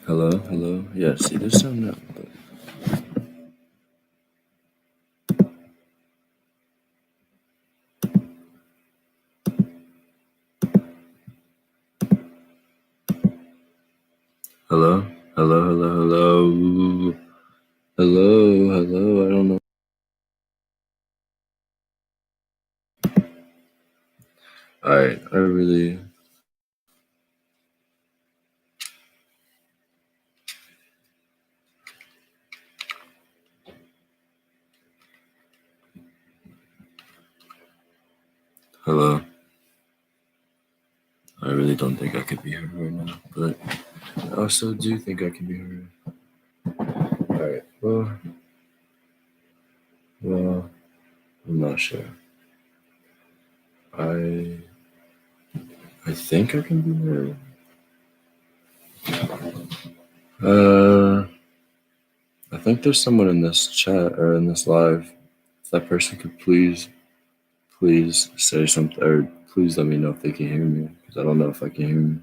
Hello, hello. Yeah, see, there's some now. But... Hello, hello, hello, hello, hello, hello. I don't know. I really. Hello. I really don't think I could be heard right now, but I also do think I can be heard. All right. Well, I'm not sure. I I think I can be heard. Uh, I think there's someone in this chat or in this live. If that person could please say something, or please let me know if they can hear me, because I don't know if I can hear me.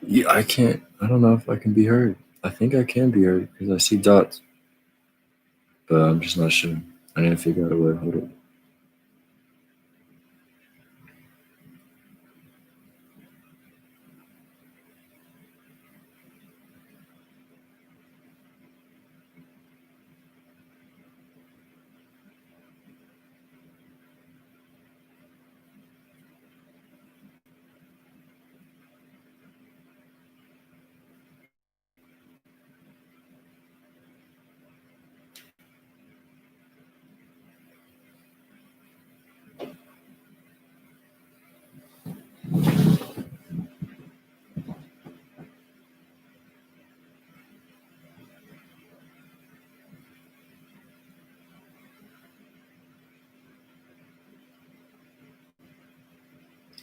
Yeah, I can't. I don't know if I can be heard. I think I can be heard because I see dots, but I'm just not sure. I need to figure out a way. Hold up.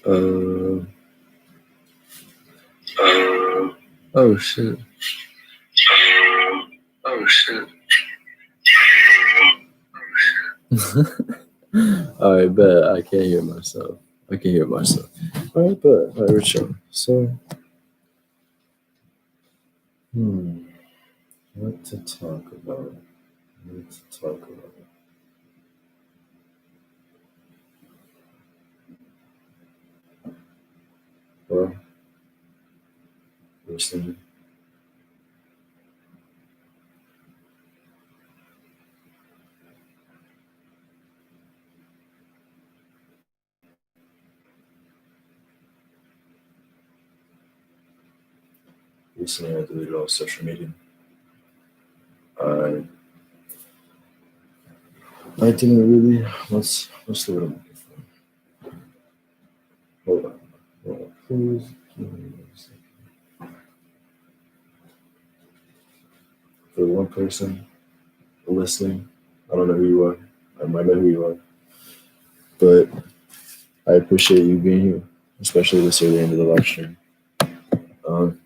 Uh. Oh shit. Oh shit. All right, bet I can't hear myself. I can hear myself. All right, bet. All right, we're chill. So, what to talk about? What to talk about? Well, listening. recently I deleted all social media. I I didn't really. What's the word I'm looking for? Hold on. Hold on. Please give me 1 second. For one person listening, I don't know who you are. I might know who you are, but I appreciate you being here, especially this early into the live stream. Um,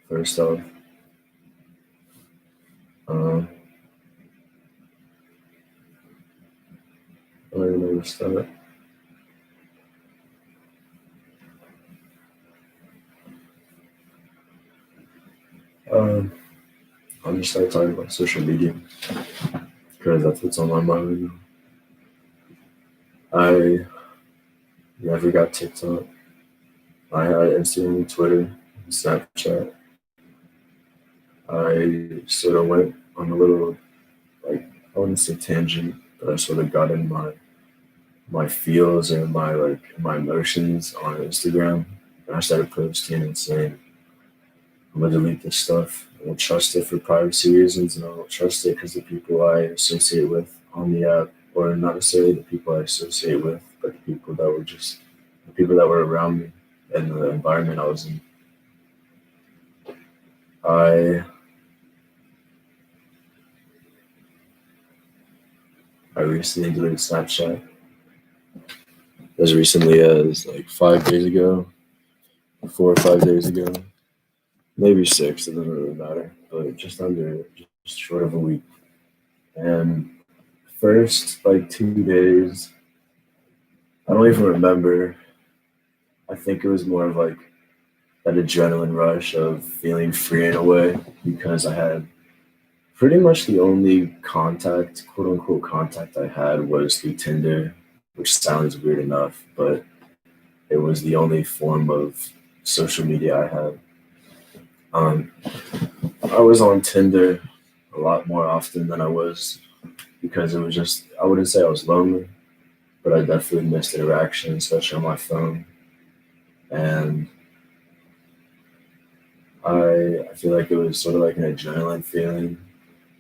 First off, um, I don't even know where to start. Um, I'll just start talking about social media because that's what's on my mind right now. I never got TikTok. I had Instagram, Twitter, Snapchat. I sort of went on a little, like, I wouldn't say tangent, but I sort of got in my feels and my emotions on Instagram, and I started posting and saying, I'm gonna delete this stuff. I don't trust it for privacy reasons, and I don't trust it because the people I associate with on the app, or not necessarily the people I associate with, but the people that were around me and the environment I was in. I I recently deleted Snapchat as recently as like 5 days ago, 4 or 5 days ago, maybe six. It doesn't really matter, but just short of a week. And first like 2 days, I don't even remember. I think it was more of like that adrenaline rush of feeling free in a way because I had pretty much the only contact, quote unquote contact I had was through Tinder, which sounds weird enough, but it was the only form of social media I had. Um, I was on Tinder a lot more often than I was because it was just, I wouldn't say I was lonely, but I definitely missed interaction, especially on my phone. And I feel like it was sort of like an adrenaline feeling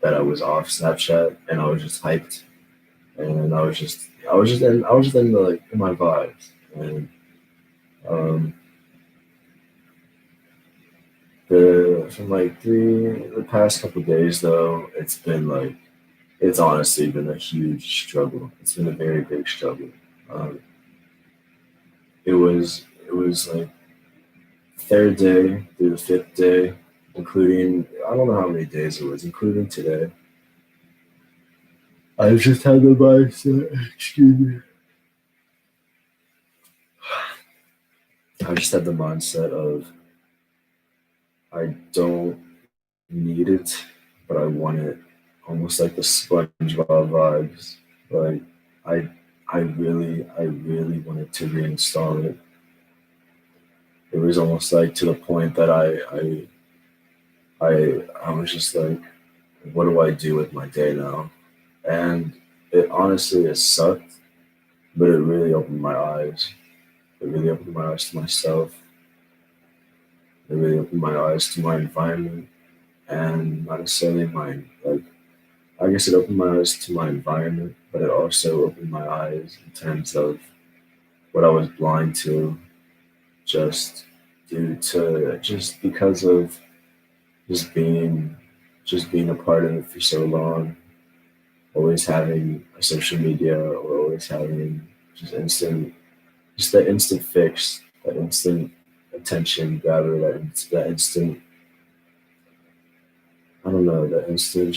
that I was off Snapchat and I was just hyped and I was just in the, like, in my vibes. And um the from like the past couple of days though, it's honestly been a huge struggle. It's been a very big struggle. Um, it was like third day through the fifth day, including I don't know how many days it was, including today. I just had the mindset. Excuse me. I just had the mindset of I don't need it, but I want it. Almost like the SpongeBob vibes. Like I I really wanted to reinstall it. It was almost like to the point that I was just like, what do I do with my day now? And it honestly it sucked, but it really opened my eyes. It really opened my eyes to myself. It really opened my eyes to my environment and not necessarily my like I guess it opened my eyes to my environment, but it also opened my eyes in terms of what I was blind to just due to just because of just being just being a part of it for so long, always having a social media or always having just instant just that instant fix, that instant attention grabber, that instant I don't know, that instant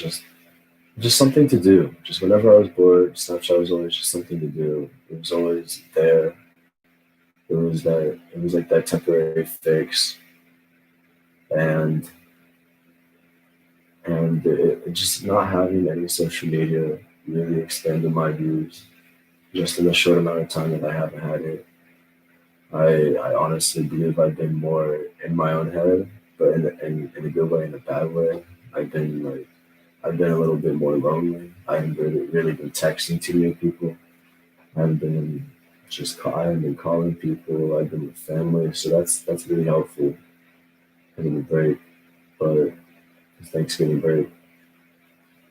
just something to do. Just whenever I was bored, Snapchat was always just something to do. It was always there. It was like that temporary fix, and just not having any social media really expanded my views. Just in the short amount of time that I haven't had it, I honestly believe I've been more in my own head, but in a good way, in a bad way. I've been a little bit more lonely. I haven't really been texting too many people. I haven't been I haven't been calling people. I've been with family, so that's really helpful because of the break, but Thanksgiving break.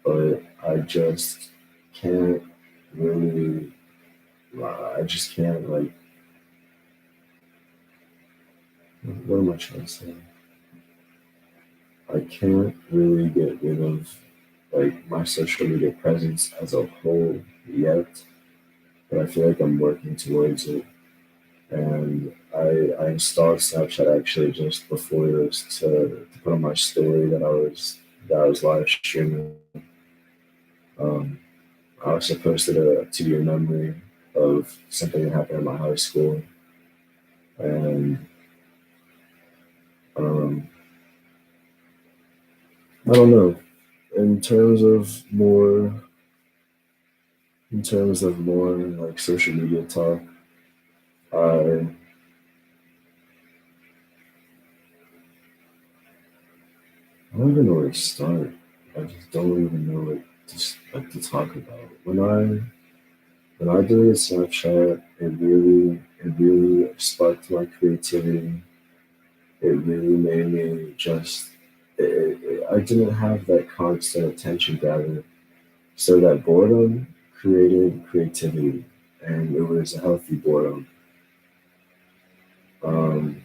But I just can't really. I just can't like. What am I trying to say? I can't really get rid of like my social media presence as a whole yet, but I feel like I'm working towards it. And I installed Snapchat actually just before this to put on my story that I was live streaming. Um, I also posted a 2 year memory of something that happened in my high school, and um, I don't know. In terms of more, in terms of more like social media talk, I I don't even know where to start. I just don't even know what to talk about. When I deleted Snapchat, it really sparked my creativity. It really made me just. I didn't have that constant attention gathering, so that boredom created creativity, and it was a healthy boredom. Um,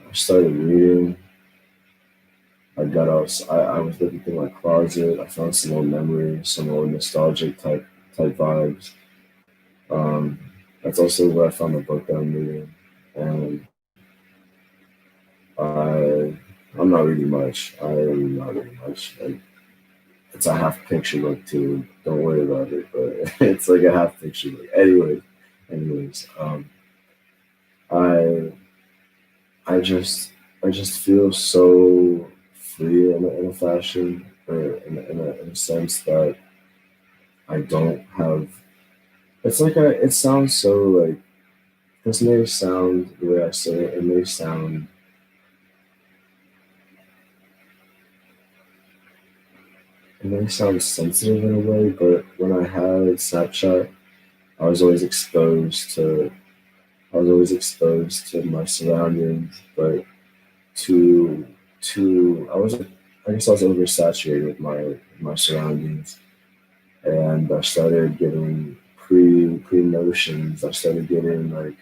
I started reading. I was looking through my closet. I found some old memories, some old nostalgic type vibes. Um, that's also where I found the book that I'm reading, and I'm not reading much. I am not reading much. Like it's a half picture book too. Don't worry about it, but it's like a half picture book. Anyways, I I just feel so free in a fashion, or in a sense that I don't have. It's like it sounds so like this may sound the way I say it. It may sound sensitive in a way, but when I had Snapchat, I was always exposed to I was always exposed to my surroundings, but to I guess I was oversaturated with my surroundings, and I started getting pre notions. I just started getting like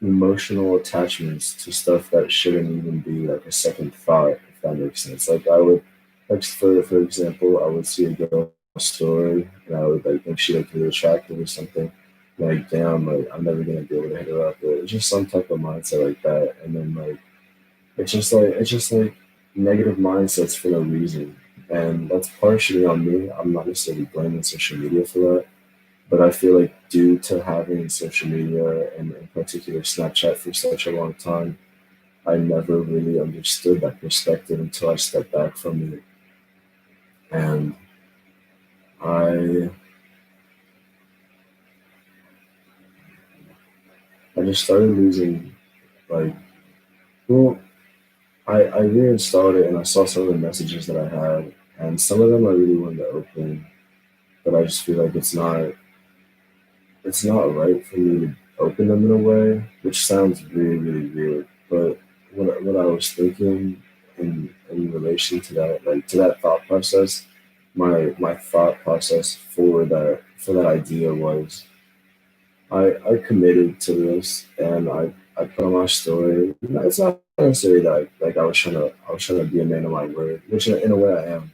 emotional attachments to stuff that shouldn't even be like a second thought, if that makes sense. Like I would, like for example, I would see a girl's story and I would like think she looked really attractive or something. Like damn, like I'm never gonna be able to hit her up. Or it's just some type of mindset like that, and then like it's just like negative mindsets for no reason, and that's partially on me. I'm not necessarily blaming social media for that, but I feel like due to having social media and in particular Snapchat for such a long time, I never really understood that perspective until I stepped back from it. And I I just started losing like well, I reinstalled it and I saw some of the messages that I had, and some of them I really wanted to open, but I just feel like it's not right for me to open them in a way, which sounds really weird. But what I was thinking in relation to that, like to that thought process, my thought process for that idea was I committed to this and I put on my story. It's not necessarily that like I was trying to be a man of my word, which in a way I am.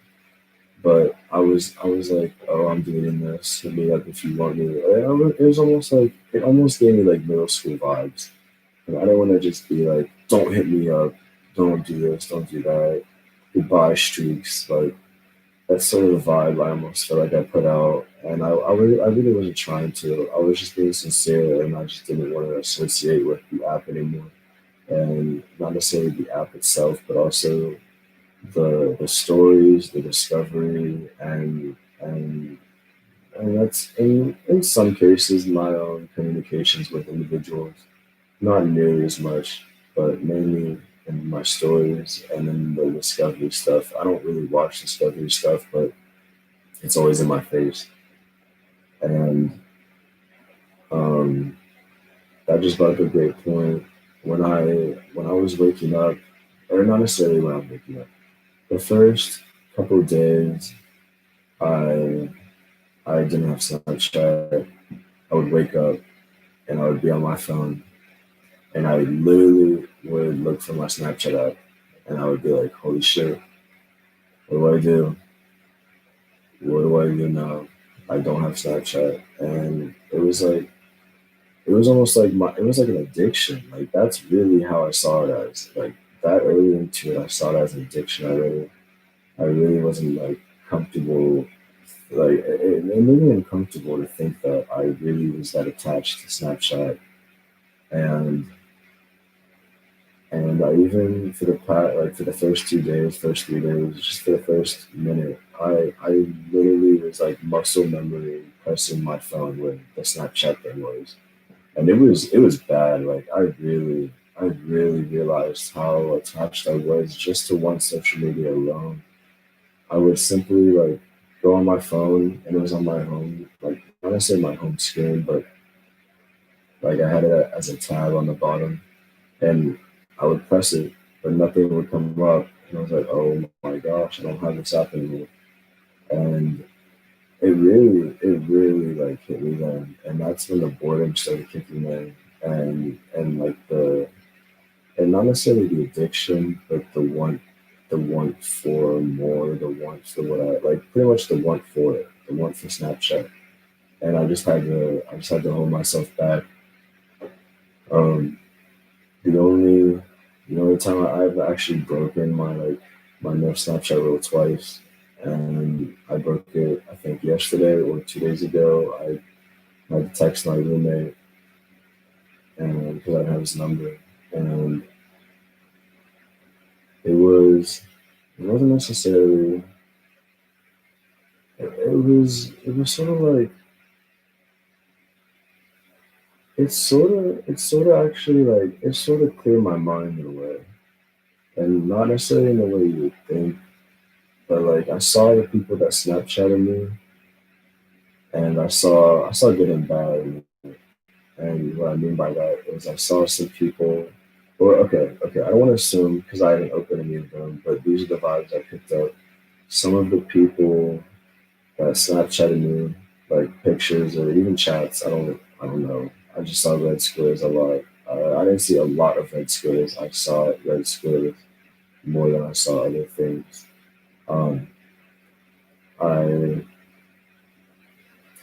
But I was like, oh, I'm doing this. Hit me up if you want me. It was almost like it almost gave me like middle school vibes. And I don't want to just be like, don't hit me up, don't do this, don't do that. Goodbye streaks. Like that's sort of the vibe I almost feel like I put out. And I really wasn't trying to. I was just being sincere, and I just didn't want to associate with the app anymore. And not necessarily the app itself, but also the stories, the discovery, and that's in some cases my own communications with individuals. Not nearly as much, but mainly in my stories and in the discovery stuff. I don't really watch discovery stuff, but it's always in my face. And Um, that just brought up a great point. When I was waking up, or not necessarily when I'm waking up, the first couple of days, I I didn't have Snapchat. I would wake up and I would be on my phone, and I literally would look for my Snapchat app, and I would be like, "Holy shit, what do I do? What do I do now? I don't have Snapchat." And it was almost like it was like an addiction. Like that's really how I saw it as. Like that early into it, I saw it as an addiction. I really wasn't like comfortable. Like it made me uncomfortable to think that I really was that attached to Snapchat, and I even for the like for the first 2 days, first 3 days, just for the first minute, I literally was like muscle memory pressing my phone when the Snapchat thing was, and it was bad. Like I really realized how attached I was just to one social media alone. I would simply like go on my phone and it was on my home, like not necessarily my home screen, but like I had it as a tab on the bottom, and I would press it, but nothing would come up, and I was like, oh my gosh, I don't have this app anymore, and it really like hit me then, and that's when the boredom started kicking in, and like the and not necessarily the addiction, but the want for more, the want for what I like, pretty much the want for it, the want for Snapchat, and I just had to hold myself back. Um, the only the only time I've actually broken my my no Snapchat rule twice, and I broke it I think yesterday or 2 days ago. I had to text my roommate and because I didn't have his number, and it was it wasn't necessarily it was sort of like it's sort of actually like it sort of cleared my mind in a way, and not necessarily in the way you would think, but like I saw the people that Snapchatted me, and I saw good and bad in it. And what I mean by that is I saw some people, or okay, I don't want to assume because I didn't open any of them, but these are the vibes I picked up. Some of the people that Snapchatted me, like pictures or even chats, I don't know. I just saw red squares a lot. I didn't see a lot of red squares. I saw red squares more than I saw other things. Um, I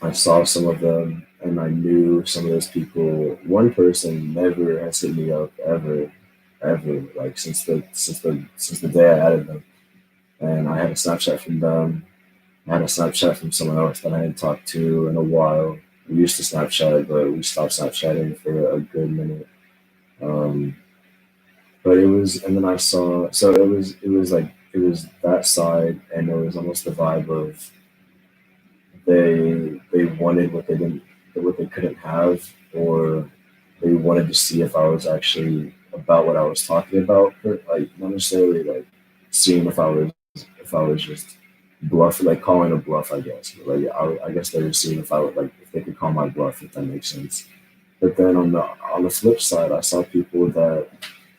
I saw some of them and I knew some of those people. One person never has hit me up ever, like since the day I added them. And I had a Snapchat from them. I had a Snapchat from someone else that I hadn't talked to in a while. We used to Snapchat, but we stopped Snapchatting for a good minute. Um, but it was, and then I saw, so it was like, it was that side, and it was almost the vibe of they wanted what they couldn't have, or they wanted to see if I was actually about what I was talking about, but like not necessarily like seeing if I was just bluff, like calling a bluff, I guess. But like I guess they were seeing if I would like if they could call my bluff, if that makes sense. But then on the flip side, I saw people that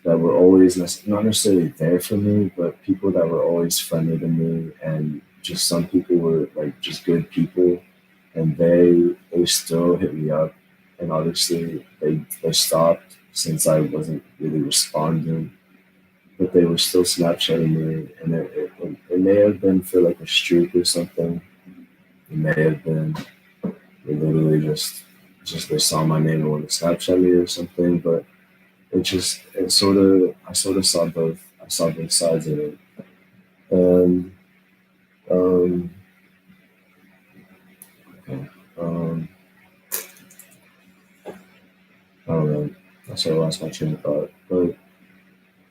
were always not necessarily there for me, but people that were always friendly to me, and just some people were like just good people, and they still hit me up, and obviously they stopped since I wasn't really responding, but they were still Snapchatting me, and it may have been for like a streak or something. It may have been they literally just they saw my name and wanted to Snapchat me or something, but it sort of I sort of saw both sides of it, and um, okay, um, I don't know. I sort of lost my train of thought, but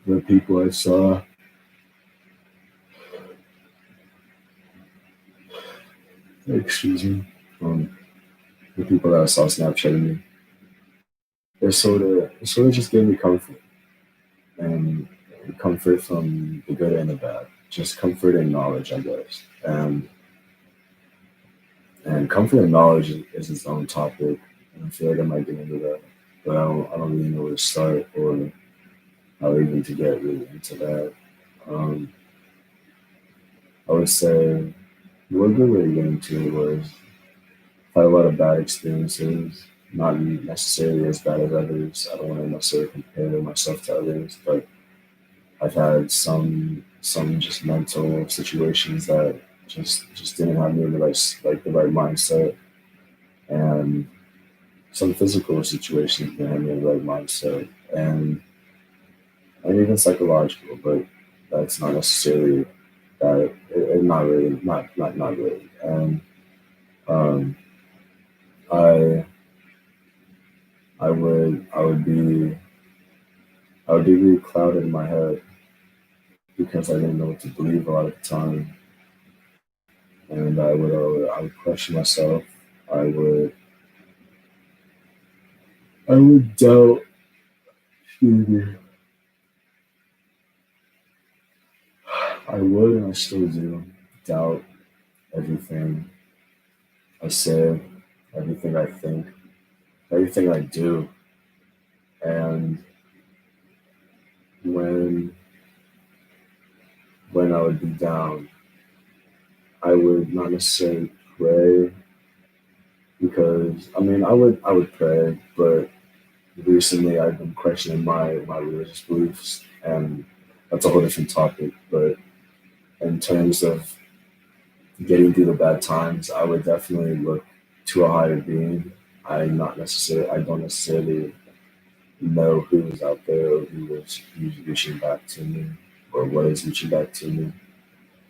the people I saw, excuse me, um, the people that I saw Snapchatting me, it sort of just gave me comfort, and comfort from the good and the bad, just comfort and knowledge, I guess, and comfort and knowledge is its own topic. And I feel like I might get into that, but I don't really know where to start or how even to get really into that. Um, I would say what good way to get into it was I've had a lot of bad experiences, not necessarily as bad as others. I don't want to necessarily compare myself to others, but I've had some just mental situations that just didn't have me in the right mindset, and some physical situations didn't have me in the right mindset, and even psychological. But that's not necessarily that. Not really. Not really. And um, I I would be really clouded in my head because I didn't know what to believe a lot of the time, and I would question myself. I would I would doubt. Excuse me. I would, and I still do, doubt everything I say, everything I think, everything I do. And when when I would be down, I would not necessarily pray because I would pray, but recently I've been questioning my religious beliefs, and that's a whole different topic. But in terms of getting through the bad times, I would definitely look to a higher being. I don't necessarily know who's out there or who's reaching back to me or what is reaching back to me.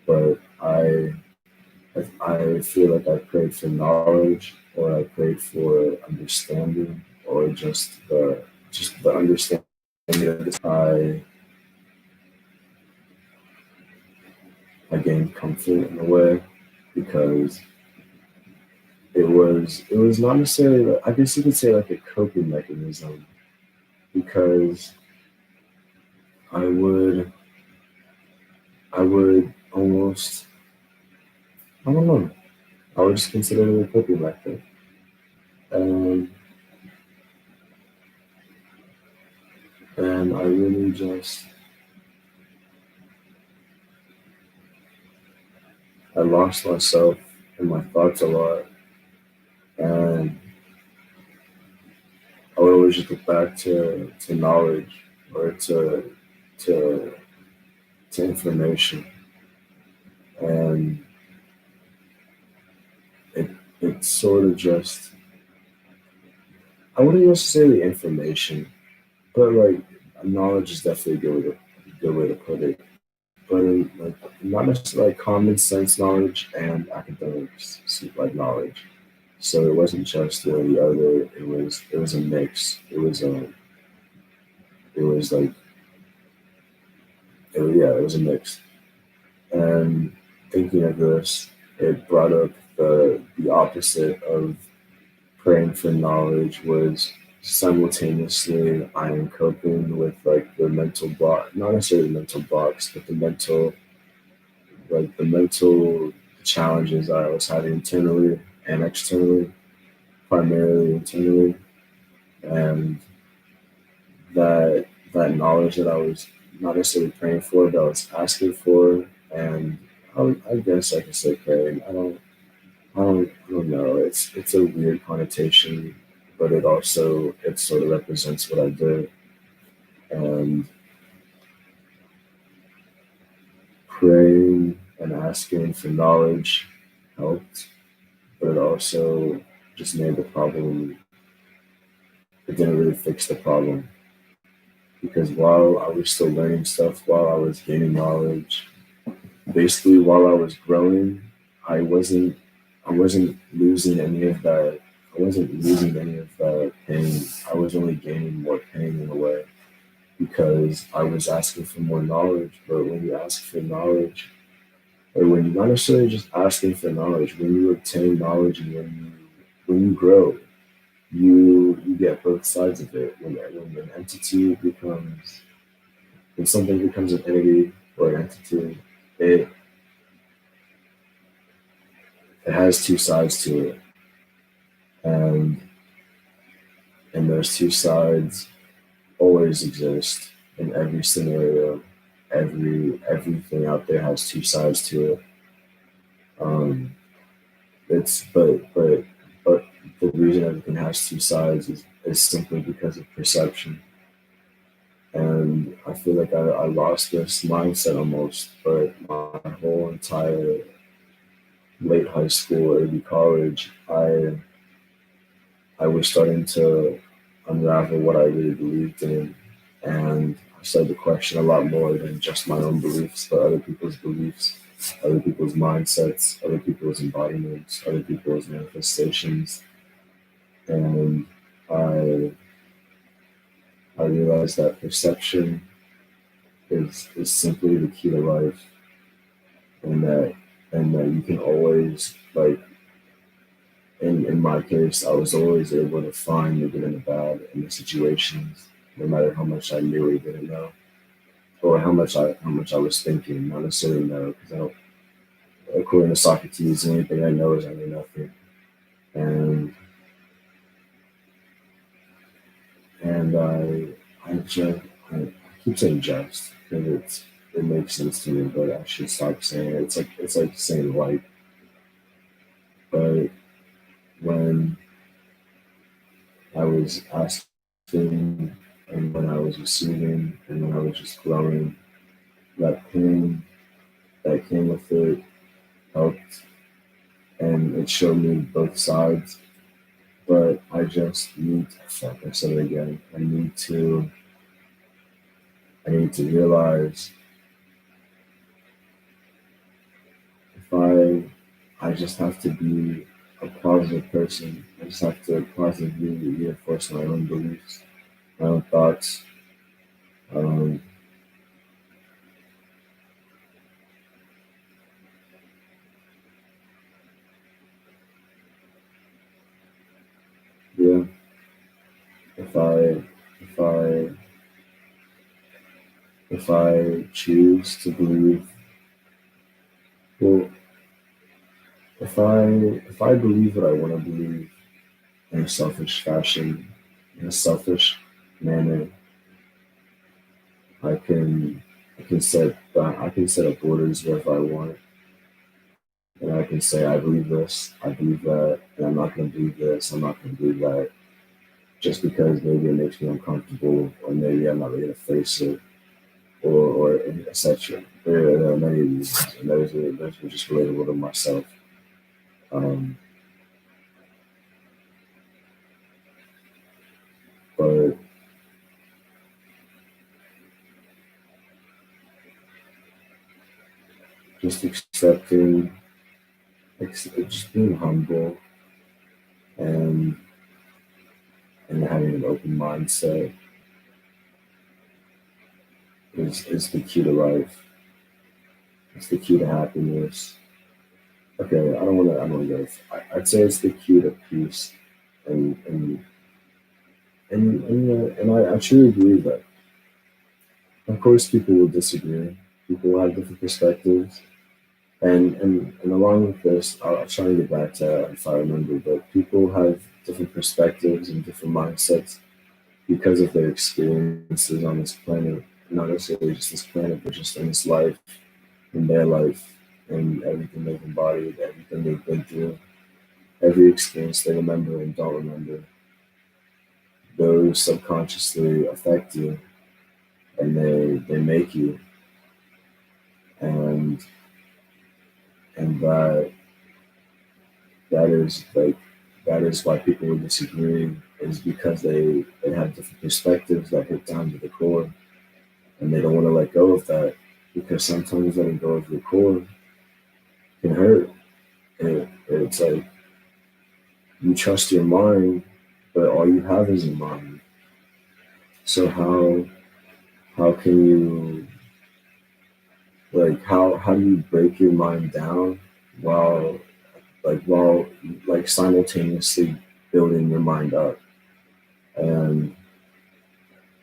But I feel like I prayed for knowledge or I prayed for understanding or just the understanding of this. I gained comfort in a way because it was not necessarily I guess you could say like a coping mechanism because I would I would almost I don't know. I would just consider it a coping method. And and I really just I lost myself in my thoughts a lot, and I would always just look back to knowledge or to to information, and it it sort of just I wouldn't necessarily information, but like knowledge is definitely a good way to put it. But like not necessarily like common sense knowledge and academics like knowledge. So it wasn't just one or the other. It was a mix. It was like yeah, it was a mix. And thinking of this, it brought up the opposite of praying for knowledge was simultaneously I am coping with like the mental block, not necessarily mental blocks, but the mental challenges I was having internally and externally, primarily internally, and that knowledge that I was not necessarily praying for, that I was asking for, and I guess I could say praying. I don't know. It's a weird connotation, but it sort of represents what I did, and praying and asking for knowledge helped, but it also just made the problem. It didn't really fix the problem because while I was still learning stuff, while I was gaining knowledge, basically while I was growing, I wasn't I wasn't losing any of that. I wasn't losing any of that pain. I was only gaining more pain in a way because I was asking for more knowledge. But when you ask for knowledge, or when you're not necessarily just asking for knowledge, when you obtain knowledge and when you grow, you get both sides of it. When an entity becomes when something becomes an entity or an entity, it it has two sides to it, and and those two sides always exist in every scenario. Everything out there has two sides to it. Um, it's but the reason everything has two sides is simply because of perception. And I feel like I lost this mindset almost, but my whole entire late high school, early college, I was starting to unravel what I really believed in, and I started to question a lot more than just my own beliefs, but other people's beliefs, other people's mindsets, other people's embodiments, other people's manifestations, and I I realized that perception is simply the key to life, and that you can always like in my case, I was always able to find the good and the bad in the situations, no matter how much I knew or didn't know, or how much I was thinking, not necessarily know, because I don't. According to Socrates, the only thing I know is I know nothing, and I just I keep saying just because it makes sense to me, but I should stop saying it. It's like saying like, but when I was asking and when I was receiving and when I was just growing, that pain that came with it helped and it showed me both sides. But I just need to, fuck, I said it again. I need to realize if I just have to be a positive person. I just have to positively reinforce my own beliefs, my own thoughts. Um, yeah, if I if I if I choose to believe, well, if I believe what I want to believe in a selfish fashion, in a selfish manner, I can I can set up borders wherever I want, and I can say I believe this, I believe that, and I'm not going to believe this, I'm not going to believe that, just because maybe it makes me uncomfortable, or maybe I'm not ready to face it, or etc. There are many reasons, and those are just relatable to myself. Um, but just accepting, just being humble, and having an open mindset is the key to life. It's the key to happiness. Okay, I don't want to go. I'd say it's the key to peace, and I truly believe that. Of course, people will disagree. People will have different perspectives, and along with this, I'll try and get back to that if I remember. But people have different perspectives and different mindsets because of their experiences on this planet. Not necessarily just this planet, but just in this life, in their life, and everything they've embodied, everything they've been through, every experience they remember and don't remember. Those subconsciously affect you, and they make you, and and that is like that is why people will disagree, is because they have different perspectives that hit down to the core, and they don't want to let go of that, because sometimes letting go of your core can hurt. It's like you trust your mind, but all you have is your mind. So how can you, how do you break your mind down while while simultaneously building your mind up? And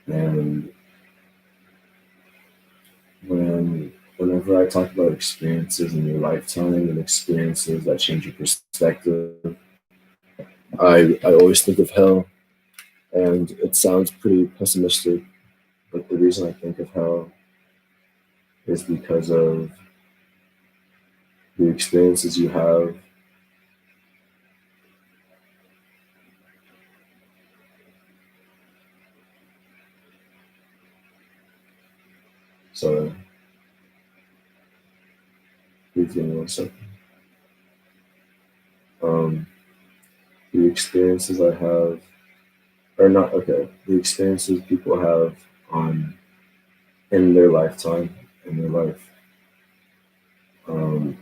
and whenever I talk about experiences in your lifetime and experiences that change your perspective, I always think of hell, And it sounds pretty pessimistic, but the reason I think of hell is because of the experiences you have. So, please give me 1 second. Um, the experiences I have, or not, okay, the experiences people have on in their lifetime, in their life, um,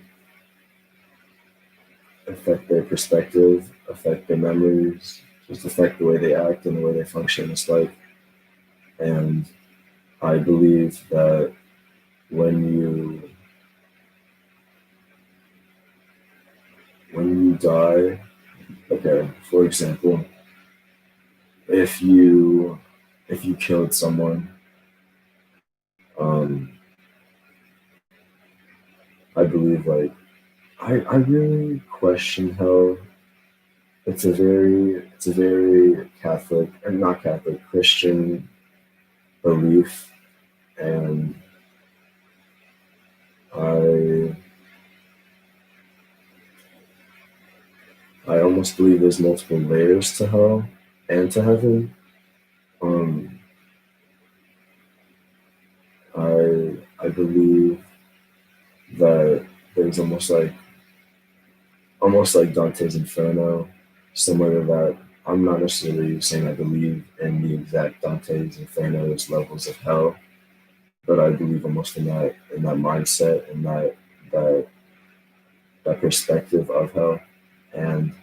affect their perspective, affect their memories, just affect the way they act and the way they function in this life. And I believe that when you when you die, okay, for example, if you if you killed someone, um, I believe like I really question how it's a very Catholic or not Catholic Christian belief, and I I almost believe there's multiple layers to hell and to heaven. Um, I believe that there's almost like Dante's Inferno, similar to that. I'm not necessarily saying I believe in the exact Dante's Inferno's levels of hell, but I believe almost in that mindset and that that perspective of hell. And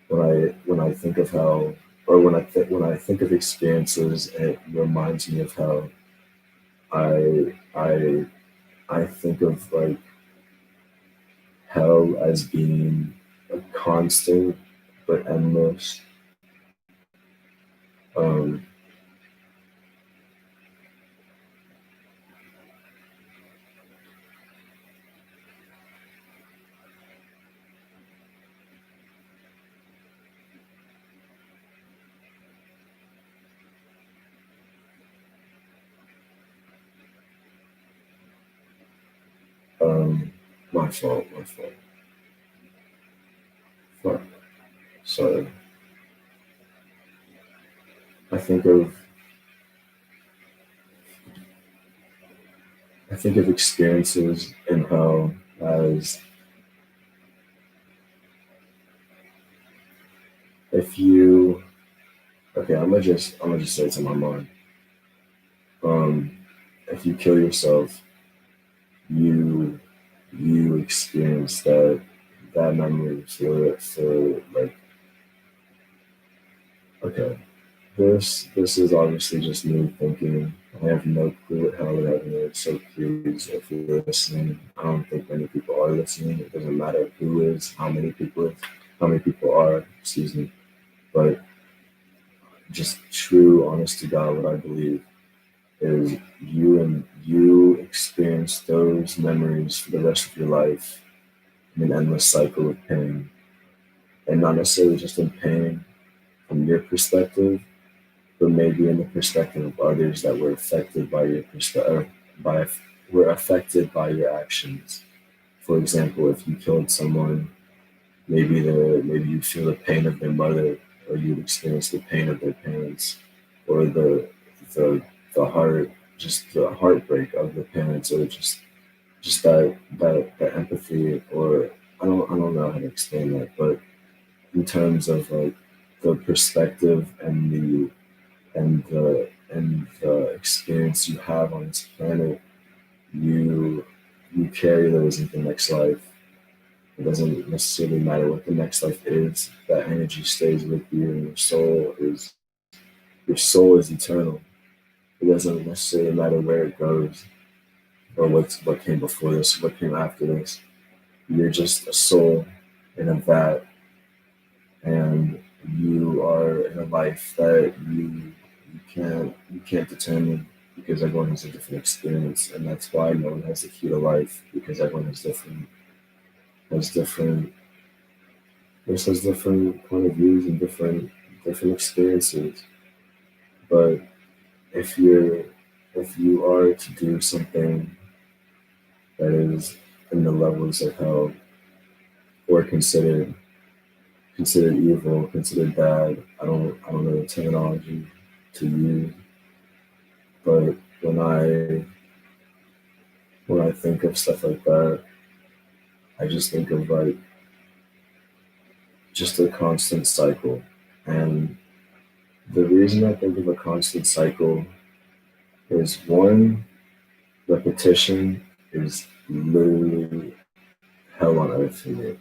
when I think of hell, or when I think of experiences, it reminds me of hell. I I think of like hell as being a constant but endless, um, um, my fault. Fuck. So I think of I think of experiences in hell as if you okay, I'm gonna just say it to my mind. Um, if you kill yourself, you you experience that memory for like okay, this is obviously just me thinking. I have no clue what hell would happen. So please, if you're listening, I don't think many people are listening. It doesn't matter who is, how many people are, excuse me. But just true, honest to God, what I believe is you experience those memories for the rest of your life in an endless cycle of pain. And not necessarily just in pain from your perspective, but maybe in the perspective of others that were affected by your perspective, by were affected by your actions. For example, if you killed someone, maybe you feel the pain of their mother, or you experience the pain of their parents, or the the heart just the heartbreak of the parents, or just that empathy, or I don't know how to explain that, but in terms of like the perspective and the experience you have on this planet, you you carry those into the next life. It doesn't necessarily matter what the next life is. That energy stays with you, and your soul is eternal. It doesn't necessarily matter where it goes or what came before this, what came after this. You're just a soul in a vat, and you are in a life that you can't determine, because everyone has a different experience, and that's why no one has the key to life, because everyone has different just has different point of views and different experiences. But if you're if you are to do something that is in the levels of hell or considered evil, considered bad, I don't know the terminology to use, but when I think of stuff like that, I just think of like just a constant cycle. And the reason I think of a constant cycle is one, repetition is literally hell on earth for me.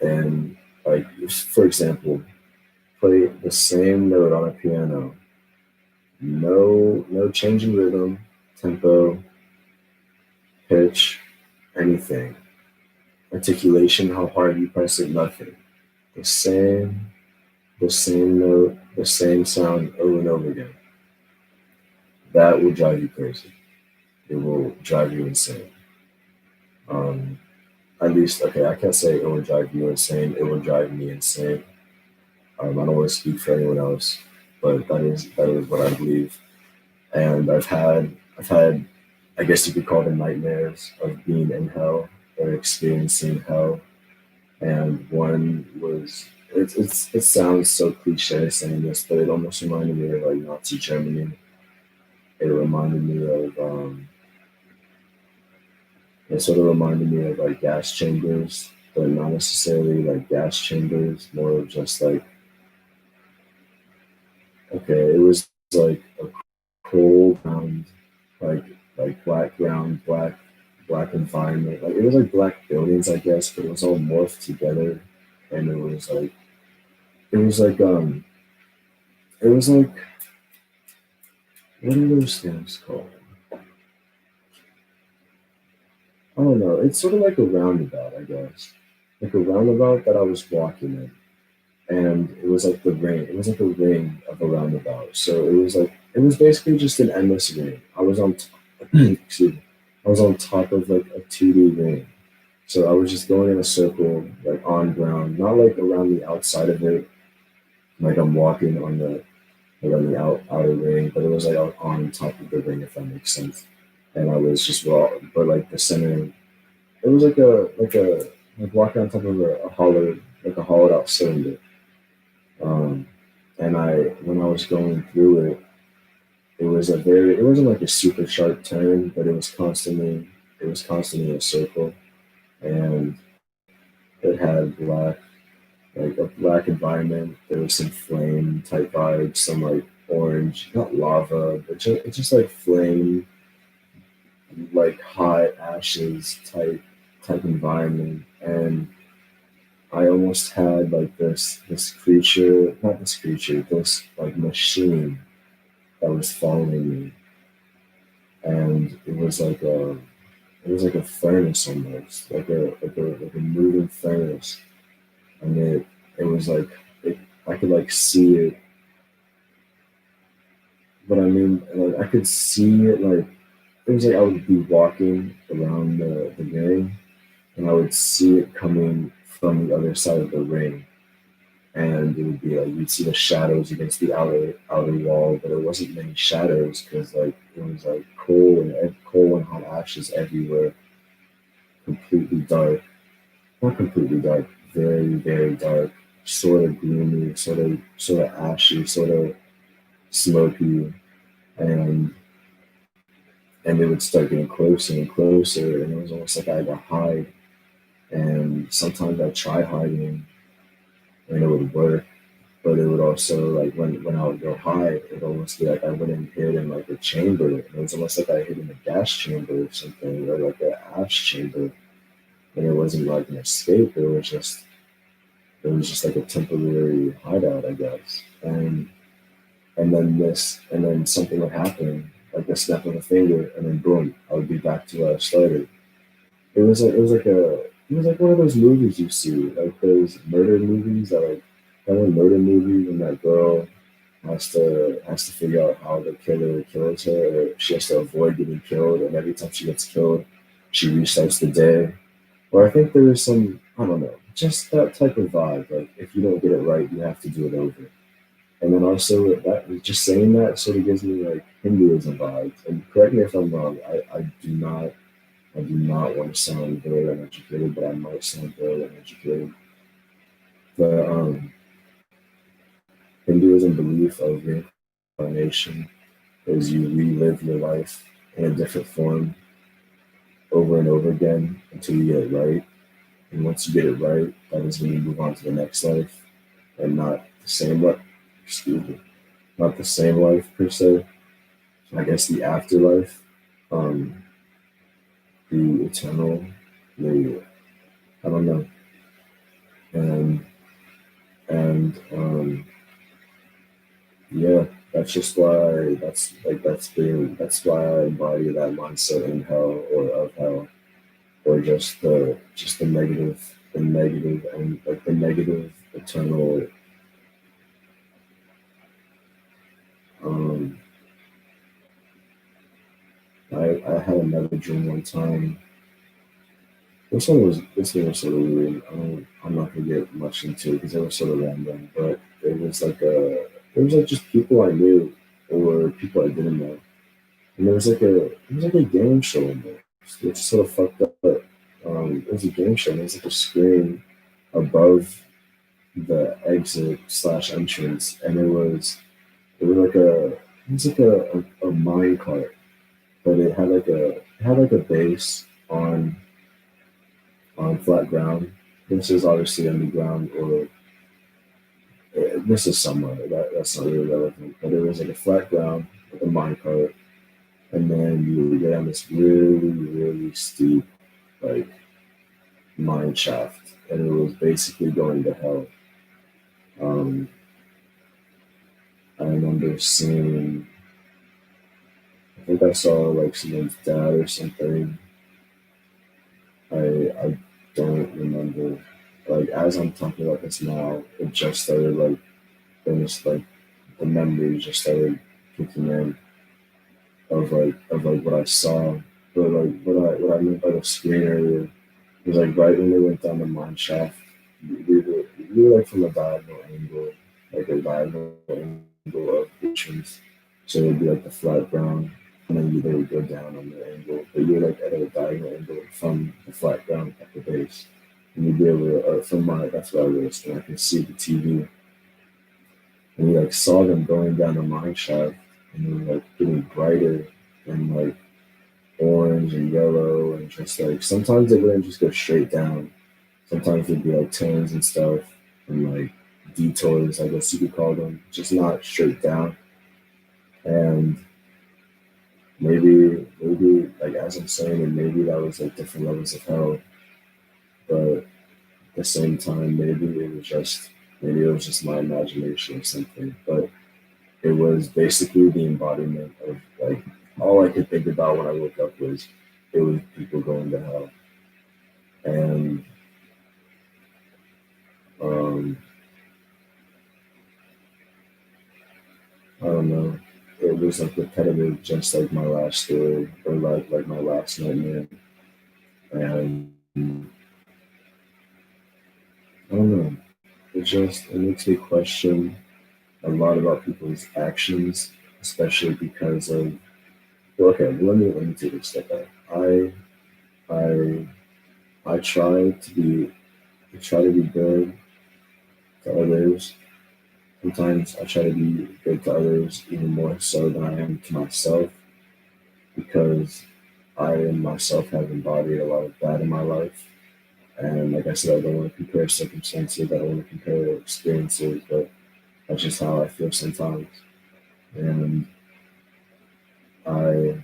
And like, for example, play the same note on a piano, no change in rhythm, tempo, pitch, anything, articulation, how hard you press it, nothing. The same, the same note, the same sound over and over again. That will drive you crazy. It will drive you insane. Um, at least, okay, I can't say it will drive you insane. It will drive me insane. I don't want to speak for anyone else, but that is what I believe. And I've had, I guess you could call them nightmares of being in hell or experiencing hell. And one was it sounds so cliche saying this, but it almost reminded me of like Nazi Germany. It reminded me of it sort of reminded me of like gas chambers, but not necessarily like gas chambers, more of just like okay, it was like a cold ground, like black ground, black environment. Like it was like black buildings, I guess, but it was all morphed together, and it was like it was like what are those things called? I don't know. It's sort of like a roundabout, I guess, like a roundabout that I was walking in, and it was like the ring. It was like a ring of a roundabout. So it was basically just an endless ring. I was on, excuse me, I was on top of like a 2D ring. So I was just going in a circle, like on ground, not like around the outside of it, like I'm walking on the outer ring, but it was like on top of the ring, if that makes sense. And I was just raw, but like the center, it was like walking on top of a hollowed out cylinder. Um, and when I was going through it, it wasn't like a super sharp turn, but it was constantly a circle, and it had like a black environment. There was some flame type vibes, some like orange, not lava, but just like flame, like hot ashes type environment. And I almost had like this creature, not this creature, this like machine that was following me, and it was like a furnace almost, like a moving furnace, and it was like it, I could like see it, but I mean like I could see it like it was like I would be walking around the ring, and I would see it coming from the other side of the ring, and it would be like you'd see the shadows against the outer wall, but it wasn't many shadows because like it was like coal and hot ashes everywhere, completely dark, not completely dark, very dark, sort of gloomy, sort of ashy, sort of smoky, and and it would start getting closer and closer, and it was almost like I had to hide. And sometimes I tried hiding, and it would work, but it would also like when I would go hide, it would almost be like I went and hid in like a chamber. And it was almost like I hid in a gas chamber or something, or like an ash chamber. And it wasn't like an escape. It was just like a temporary hideout, I guess. And then something would happen, like a snap of a finger, and then boom, I would be back to where I started. It was like one of those movies you see, like those murder movies that one murder movie when that girl has to figure out how the killer kills her, or she has to avoid getting killed, and every time she gets killed, she restarts the day. Or I think there is some, I don't know, just that type of vibe. Like if you don't get it right, you have to do it over. And then also that just saying that sort of gives me like Hinduism vibes. And correct me if I'm wrong. I do not want to sound very uneducated, but I might sound very uneducated. The Hinduism belief of reincarnation is you relive your life in a different form over and over again until you get it right. And once you get it right, that is when you move on to the next life, and not the same life. Excuse me, not the same life per se. I guess the afterlife, um, the eternal, the I don't know, and and yeah, that's just why that's why I embody that mindset in hell or of hell, or just the negative and like the negative eternal. Um, I had another dream one time. This one was sort of weird. I'm not gonna get much into it because it was sort of random, but it was like just people I knew or people I didn't know, and there was like a game show in there. It's sort of fucked up. It was a game show. And there was like a screen above the exit slash entrance, and it was like a mine cart, but it had like a base on flat ground. This is obviously underground, or this is somewhere that's not really relevant. But it was like a flat ground with a mine cart, and then you would get on this really steep like mine shaft, and it was basically going to hell. Um, I remember seeing, I think I saw like someone's dad or something. I don't remember. Like as I'm talking about this now, it just started like almost like the memories just started kicking in of like what I saw. But like what I meant by the screen earlier was like right when we went down the mine shaft, we were like from a diagonal angle, like a diagonal angle of the entrance. So it would be like the flat ground, and then they would go down on the angle. But you're like at a diagonal angle from the flat ground at the base. And you'd be able to, from my, that's where I was, and I can see the TV. And we like saw them going down the mine shaft, and they were like getting brighter and like orange and yellow, and just like sometimes they wouldn't just go straight down. Sometimes it'd be like turns and stuff, and like detours, I guess you could call them, just not straight down. And maybe like as I'm saying, and maybe that was like different levels of hell, but at the same time, maybe it was just my imagination or something. But it was basically the embodiment of like all I could think about when I woke up was it was people going to hell. And um, I don't know. It was like repetitive, just like my last story, or like my last nightmare. And I don't know. It makes me question a lot about people's actions, especially because of. Well, okay, let me take a step back. I I try to be I try to be good to others. Sometimes I try to be good to others even more so than I am to myself, because I and myself have embodied a lot of that in my life. And like I said, I don't want to compare circumstances, I don't want to compare experiences, but that's just how I feel sometimes. And I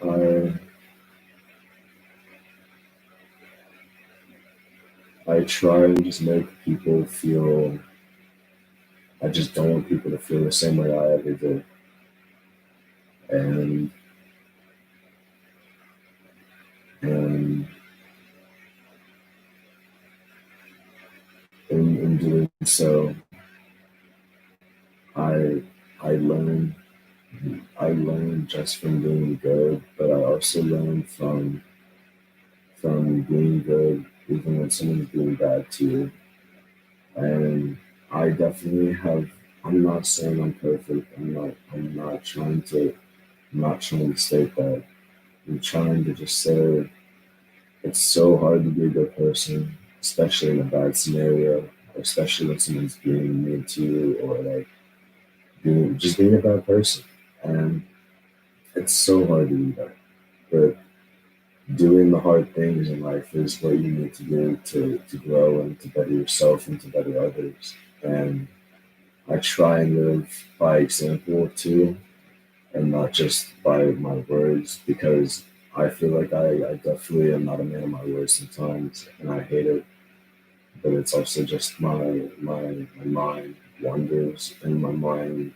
I I try and just make people feel. I just don't want people to feel the same way I ever did. And and in doing so, I I learn I learn just from being good, but I also learn from being good even when someone's being bad to you. And I definitely have. I'm not saying I'm perfect. I'm not trying to. I'm not trying to state that. I'm trying to just say it's so hard to be a good person, especially in a bad scenario, especially when someone's being mean to you or like being a bad person. And it's so hard to do that. But doing the hard things in life is what you need to do to grow and to better yourself and to better others. And I try and live by example too, and not just by my words, because I feel like I definitely am not a man of my words sometimes, and I hate it. But it's also just my mind wanders, and my mind.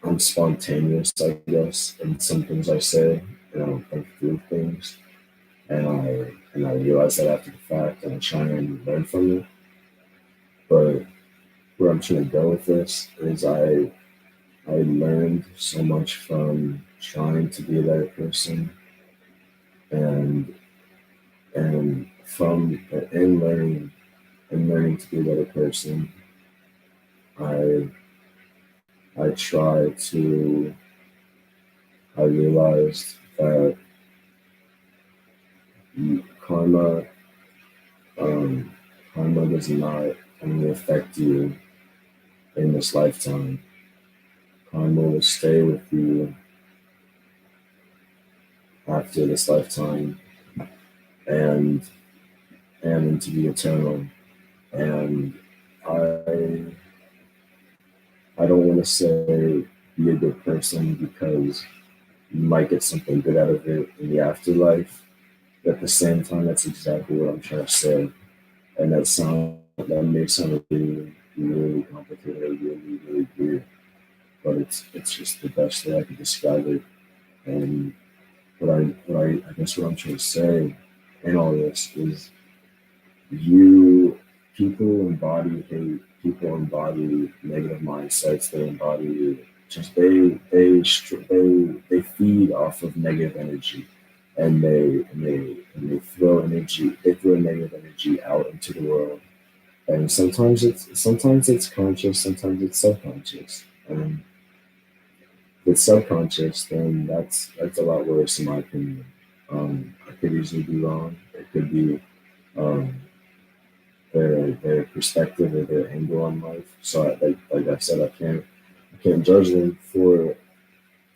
I'm spontaneous, I guess, in some things I say, and I don't think through things, and I realize that after the fact, and I try and learn from it. But where I'm trying to go with this is I learned so much from trying to be a better person, and from in learning to be a better person, I I try to I realized that karma um, karma does not only affect you in this lifetime. Karma will stay with you after this lifetime and into the eternal. And I I don't want to say be a good person because you might get something good out of it in the afterlife. But at the same time, that's exactly what I'm trying to say. And that may sound really complicated, really weird. But it's just the best way I could describe it. And I guess what I'm trying to say in all this is you people embody hate, people embody negative mindsets, they embody just they feed off of negative energy, and they throw negative energy out into the world. And sometimes it's conscious, sometimes it's subconscious. And if it's subconscious, then that's a lot worse in my opinion. I could easily be wrong. It could be um, their perspective or their angle on life. So, like I said, I can't judge them for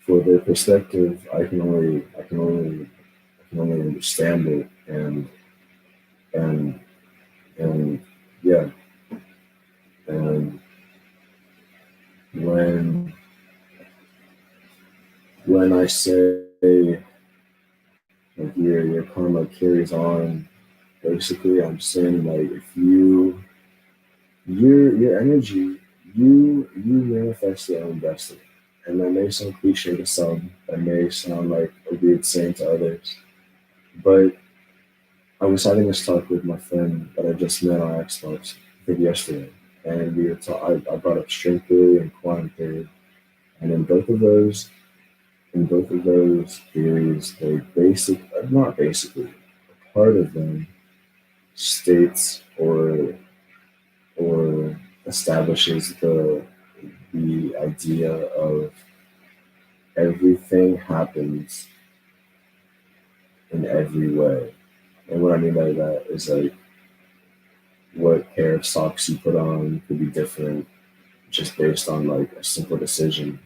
their perspective. I can only understand it, and and yeah. And when I say like your karma carries on, basically I'm saying like if your energy, you manifest your own destiny. And that may sound cliche to some, that may sound like a weird saying to others. But I was having this talk with my friend that I just met on Xbox, I think yesterday. And I brought up string theory and quantum theory. And in both of those theories, not basically, part of them states or establishes the idea of everything happens in every way. And what I mean by that is like what pair of socks you put on could be different just based on like a simple decision.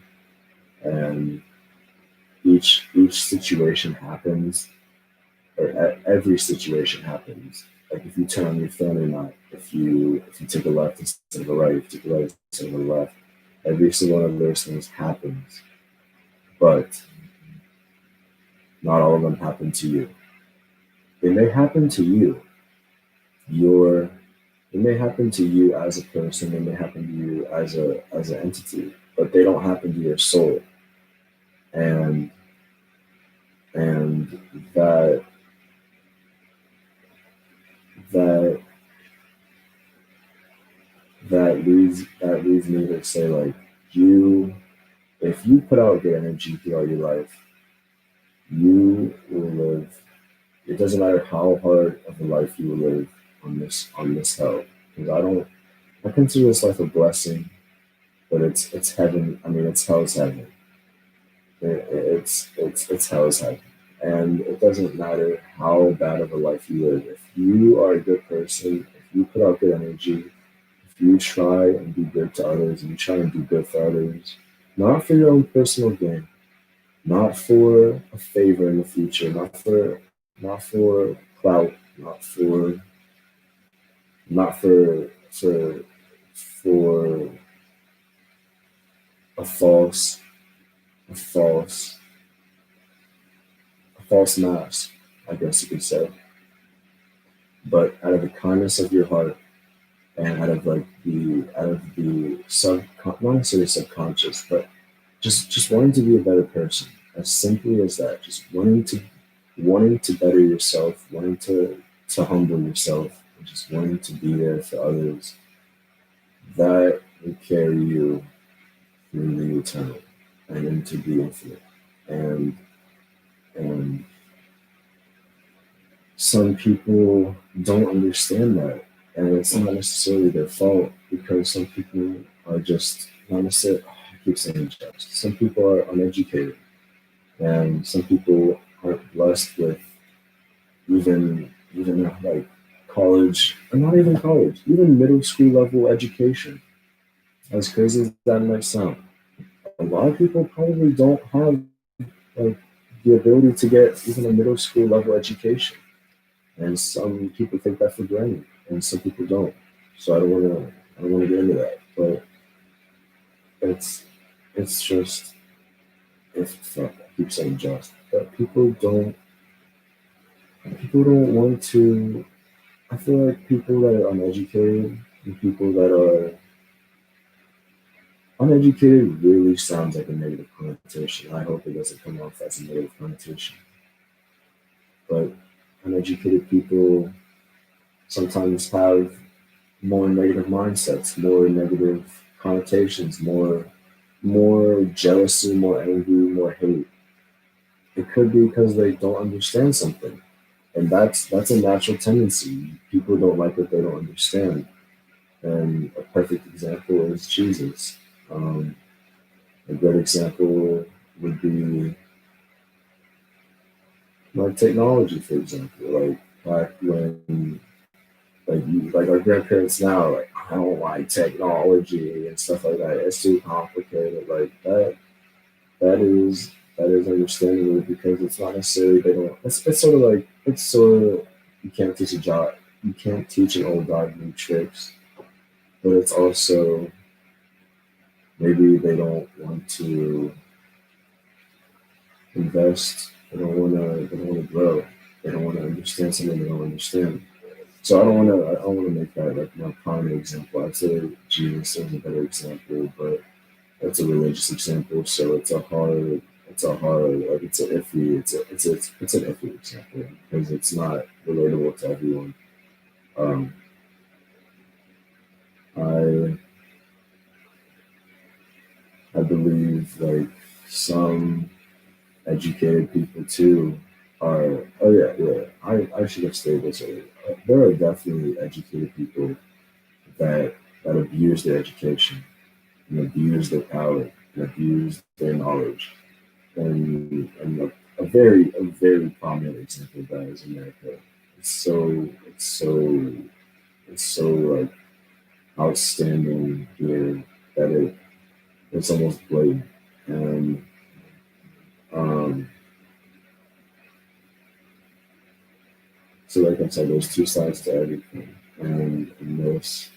And each situation happens, or every situation happens. Like if you turn on your phone or not, if you take a left instead of a right, if you take a right instead of a left, every single one of those things happens. But not all of them happen to you. They may happen to you. Your It may happen to you as a person. It may happen to you as an entity, but they don't happen to your soul. And and that that that leads me to say like you if you put out good energy throughout your life, you will live It doesn't matter how hard of a life you live on this hell. Because I consider this life a blessing, but it's heaven. I mean, it's hell's heaven. It's hell's heaven, and it doesn't matter how bad of a life you live. If you are a good person, if you put out good energy, if you try and be good to others, and you try and do good for others, not for your own personal gain, not for a favor in the future, not for clout, not for a a false a false mask, I guess you could say. But out of the kindness of your heart, and out of the not necessarily subconscious, but just wanting to be a better person, as simply as that, just wanting to better yourself, wanting to humble yourself, and just wanting to be there for others, that will carry you through the eternal and into the infinite. And and some people don't understand that, and it's not necessarily their fault, because some people are just not necessarily. I keep saying just. Some people are uneducated, and some people aren't blessed with even like college, or not even college, even middle school level education. As crazy as that might sound, a lot of people probably don't have like the ability to get even a middle school level education, and some people take that for granted, and some people don't. So I don't want to get into that, but it's it's just it's fuck, I keep saying just, but people don't want to. I feel like people that are uneducated and people that are uneducated really sounds like a negative connotation. I hope it doesn't come off as a negative connotation, but uneducated people sometimes have more negative mindsets, more negative connotations, more jealousy, more anger, more hate. It could be because they don't understand something, and that's a natural tendency. People don't like what they don't understand, and a perfect example is Jesus. Um, a good example would be like technology, for example. Like back when, like our grandparents now, like I don't like technology and stuff like that. It's too complicated. Like that is understandable, because it's not necessarily they don't. It's sort of like it's sort of you can't teach a job. You can't teach an old dog new tricks, but it's also maybe they don't want to invest. They don't want to. They don't want to grow. They don't want to understand something they don't understand. So I don't want to. I don't want to make that like my primary example. I'd say Jesus is a better example, but that's a religious example. So it's an iffy, it's an iffy example, because it's not relatable to everyone. Um, I I believe like some educated people too are. Oh yeah. I should have stated this earlier. There are definitely educated people that abuse their education, and abuse their power, and abuse their knowledge, and a very prominent example of that is America. It's so like outstanding here that it's almost blatant. And um, so like I said, there's two sides to everything, and in this,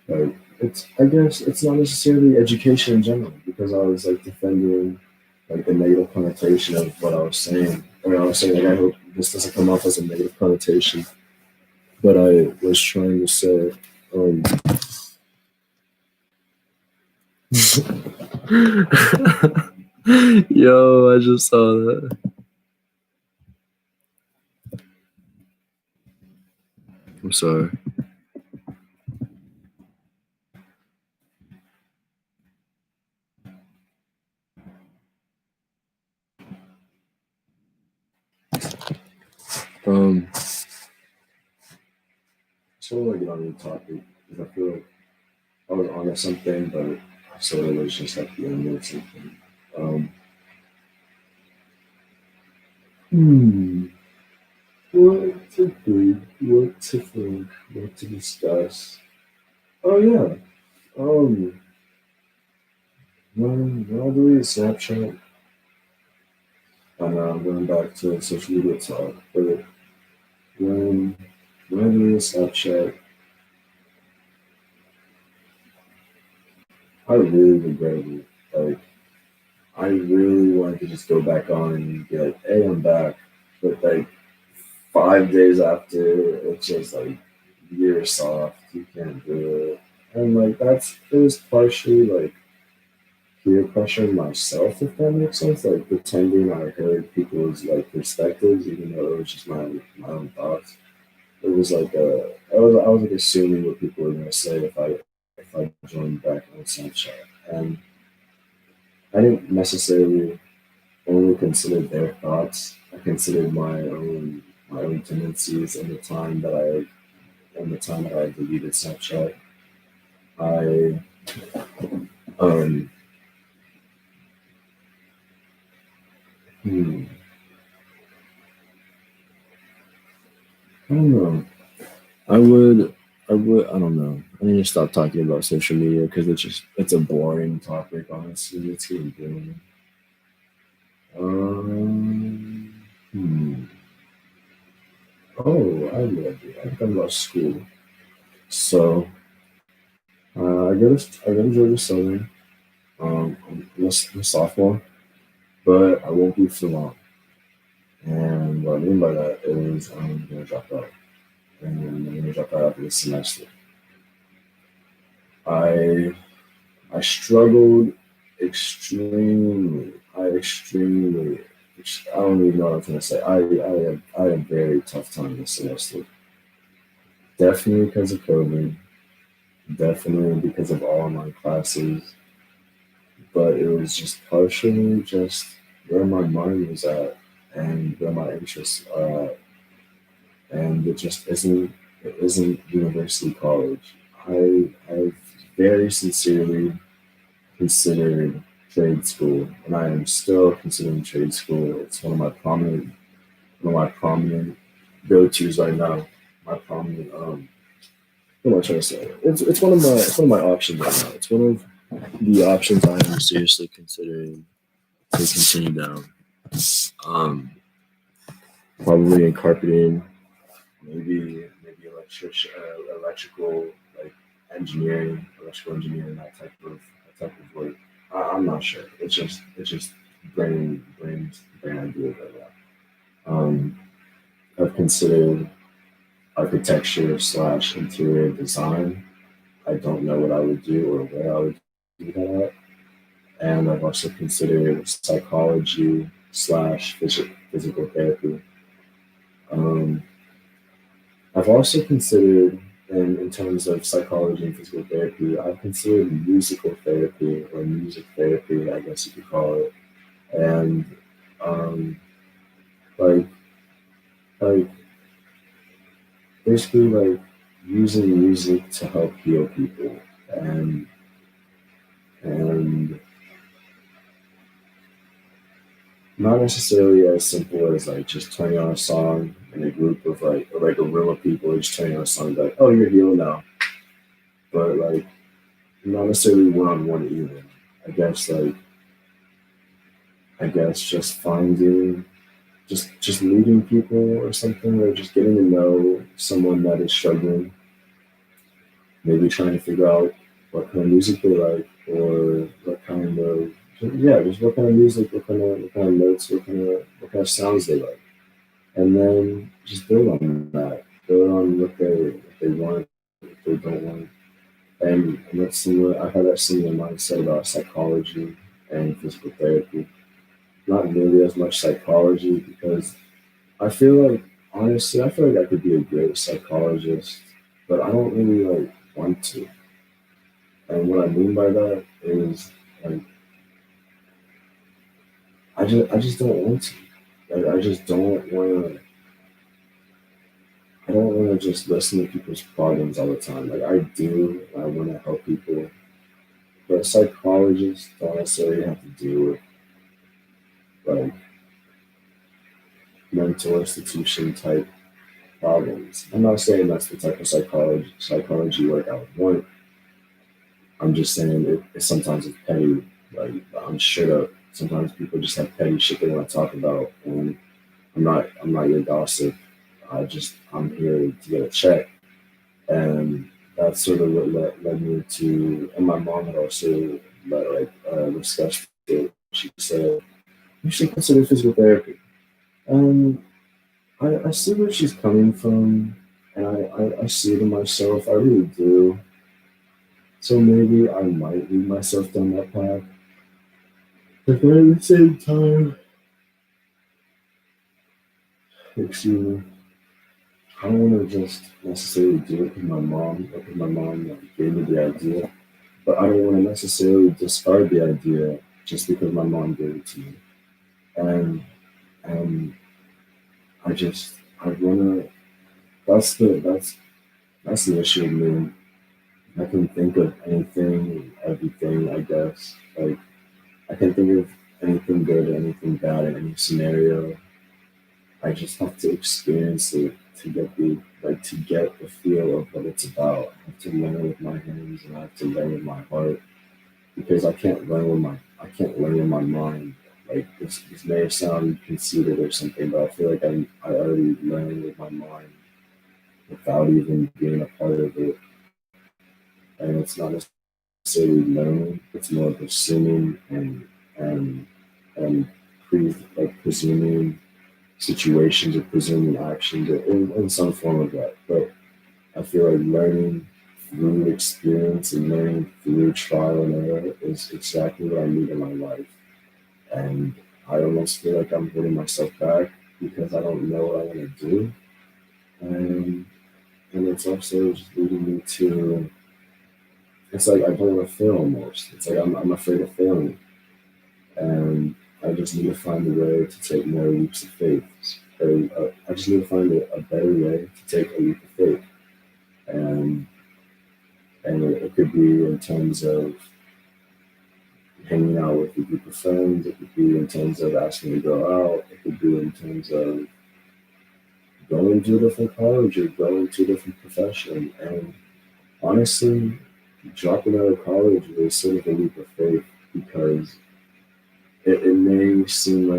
like, it's, I guess it's not necessarily education in general, because I was like defending like the negative connotation of what I was saying. Or I was saying, like, I hope this doesn't come off as a negative connotation, but I was trying to say, um, yo, I just saw that. I'm sorry. just want to get on the topic because I feel like I was onto something, but sort of was just at the end of something. Um, hmm. What to think? What to think? What to discuss? Oh yeah. Um, when I deleted Snapchat, and I'm going back to social media talk, but when when I deleted Snapchat, I really regretted it. Like I really wanted to just go back on and be like, "Hey, I'm back," but like 5 days after, it's just like you're soft, you can't do it, and like that's it was partially like peer pressuring myself, if that makes sense. Like pretending I heard people's like perspectives, even though it was just my own thoughts. It was like I was like assuming what people were gonna say if I joined back on Snapchat, and I didn't necessarily only consider their thoughts. I considered my own tendencies and the time that I deleted Snapchat. I um hmm, I don't know. I don't know. I need to stop talking about social media because it's a boring topic. Honestly, it's getting boring. Um, hmm. Oh, I love it. I think about school. So I go to Georgia Southern. I'm a sophomore, but I won't be for long. And what I mean by that is I'm gonna drop out, and I'm gonna drop out after this semester. I I struggled extremely. I don't even know what I'm gonna say. I had a very tough time this semester. Definitely because of COVID. Definitely because of all online classes. But it was just partially just where my mind was at and where my interests are at, and it isn't university college. I very sincerely considered trade school, and I am still considering trade school. It's one of my prominent go tos right now. My prominent what am I trying to say? It's one of my options right now. It's one of the options I am seriously considering to continue down. Um, Probably in carpeting, maybe electrical like electrical engineering, that type of work. I'm not sure. It's just brain ideas right now. I've considered architecture slash interior design. I don't know what I would do or where I would do that at. And I've also considered psychology slash physical therapy. Um, I've also considered, in terms of psychology and physical therapy, I've considered musical therapy or music therapy, I guess you could call it. And um, like, like basically like using music to help heal people, and and not necessarily as simple as like just turning on a song in a group of like a room of people, just turning on a song like, oh, you're healed now, but like not necessarily one on one either. I guess like I guess just finding just meeting people or something, or just getting to know someone that is struggling, maybe trying to figure out what kind of music they like, or what kind of yeah, just what kind of music, what kind of notes, what kind of sounds they like, and then just build on that, build on what they want, what they don't want, and that's similar. I have that similar mindset about psychology and physical therapy. Not nearly as much psychology because I feel like honestly, I feel like I could be a great psychologist, but I don't really like want to. And what I mean by that is like I just don't want to. Like I just don't want to. I don't want to just listen to people's problems all the time. Like I do, I want to help people, but psychologists don't necessarily have to deal with like mental institution type problems. I'm not saying that's the type of psychology work I would want. I'm just saying sometimes it's petty. Like I'm sure that sometimes people just have petty shit they want to talk about, and I'm not your gossip. I'm here to get a check, and that's sort of what led me to. And my mom had also discussed it. She said you should consider physical therapy. And I see where she's coming from, and I see it in myself. I really do. So maybe I might lead myself down that path. But then at the same time, excuse me, I don't want to just necessarily do it because my mom gave me the idea. But I don't want to necessarily discard the idea just because my mom gave it to me. And and I wanna. That's the issue with me. I can think of anything, everything. I guess I can think of anything good, anything bad in any scenario. I just have to experience it to get to get the feel of what it's about. I have to learn with my hands and I have to learn with my heart because I can't learn with my mind. Like this may sound conceited or something, but I feel like I already learned with my mind without even being a part of it. And it's not necessarily learning; it's more of assuming and and presuming situations or presuming actions or in some form of that. But I feel like learning through experience and learning through trial and error is exactly what I need in my life. And I almost feel like I'm holding myself back because I don't know what I want to do. And and it's also just leading me to it's like I don't want to fail almost. It's like I'm afraid of failing. And I just need to find a way to take more leaps of faith. I just need to find a better way to take a leap of faith. And it could be in terms of hanging out with a group of friends. It could be in terms of asking to go out. It could be in terms of going to a different college or going to a different profession. And honestly, dropping out of college was sort of a leap of faith because it may seem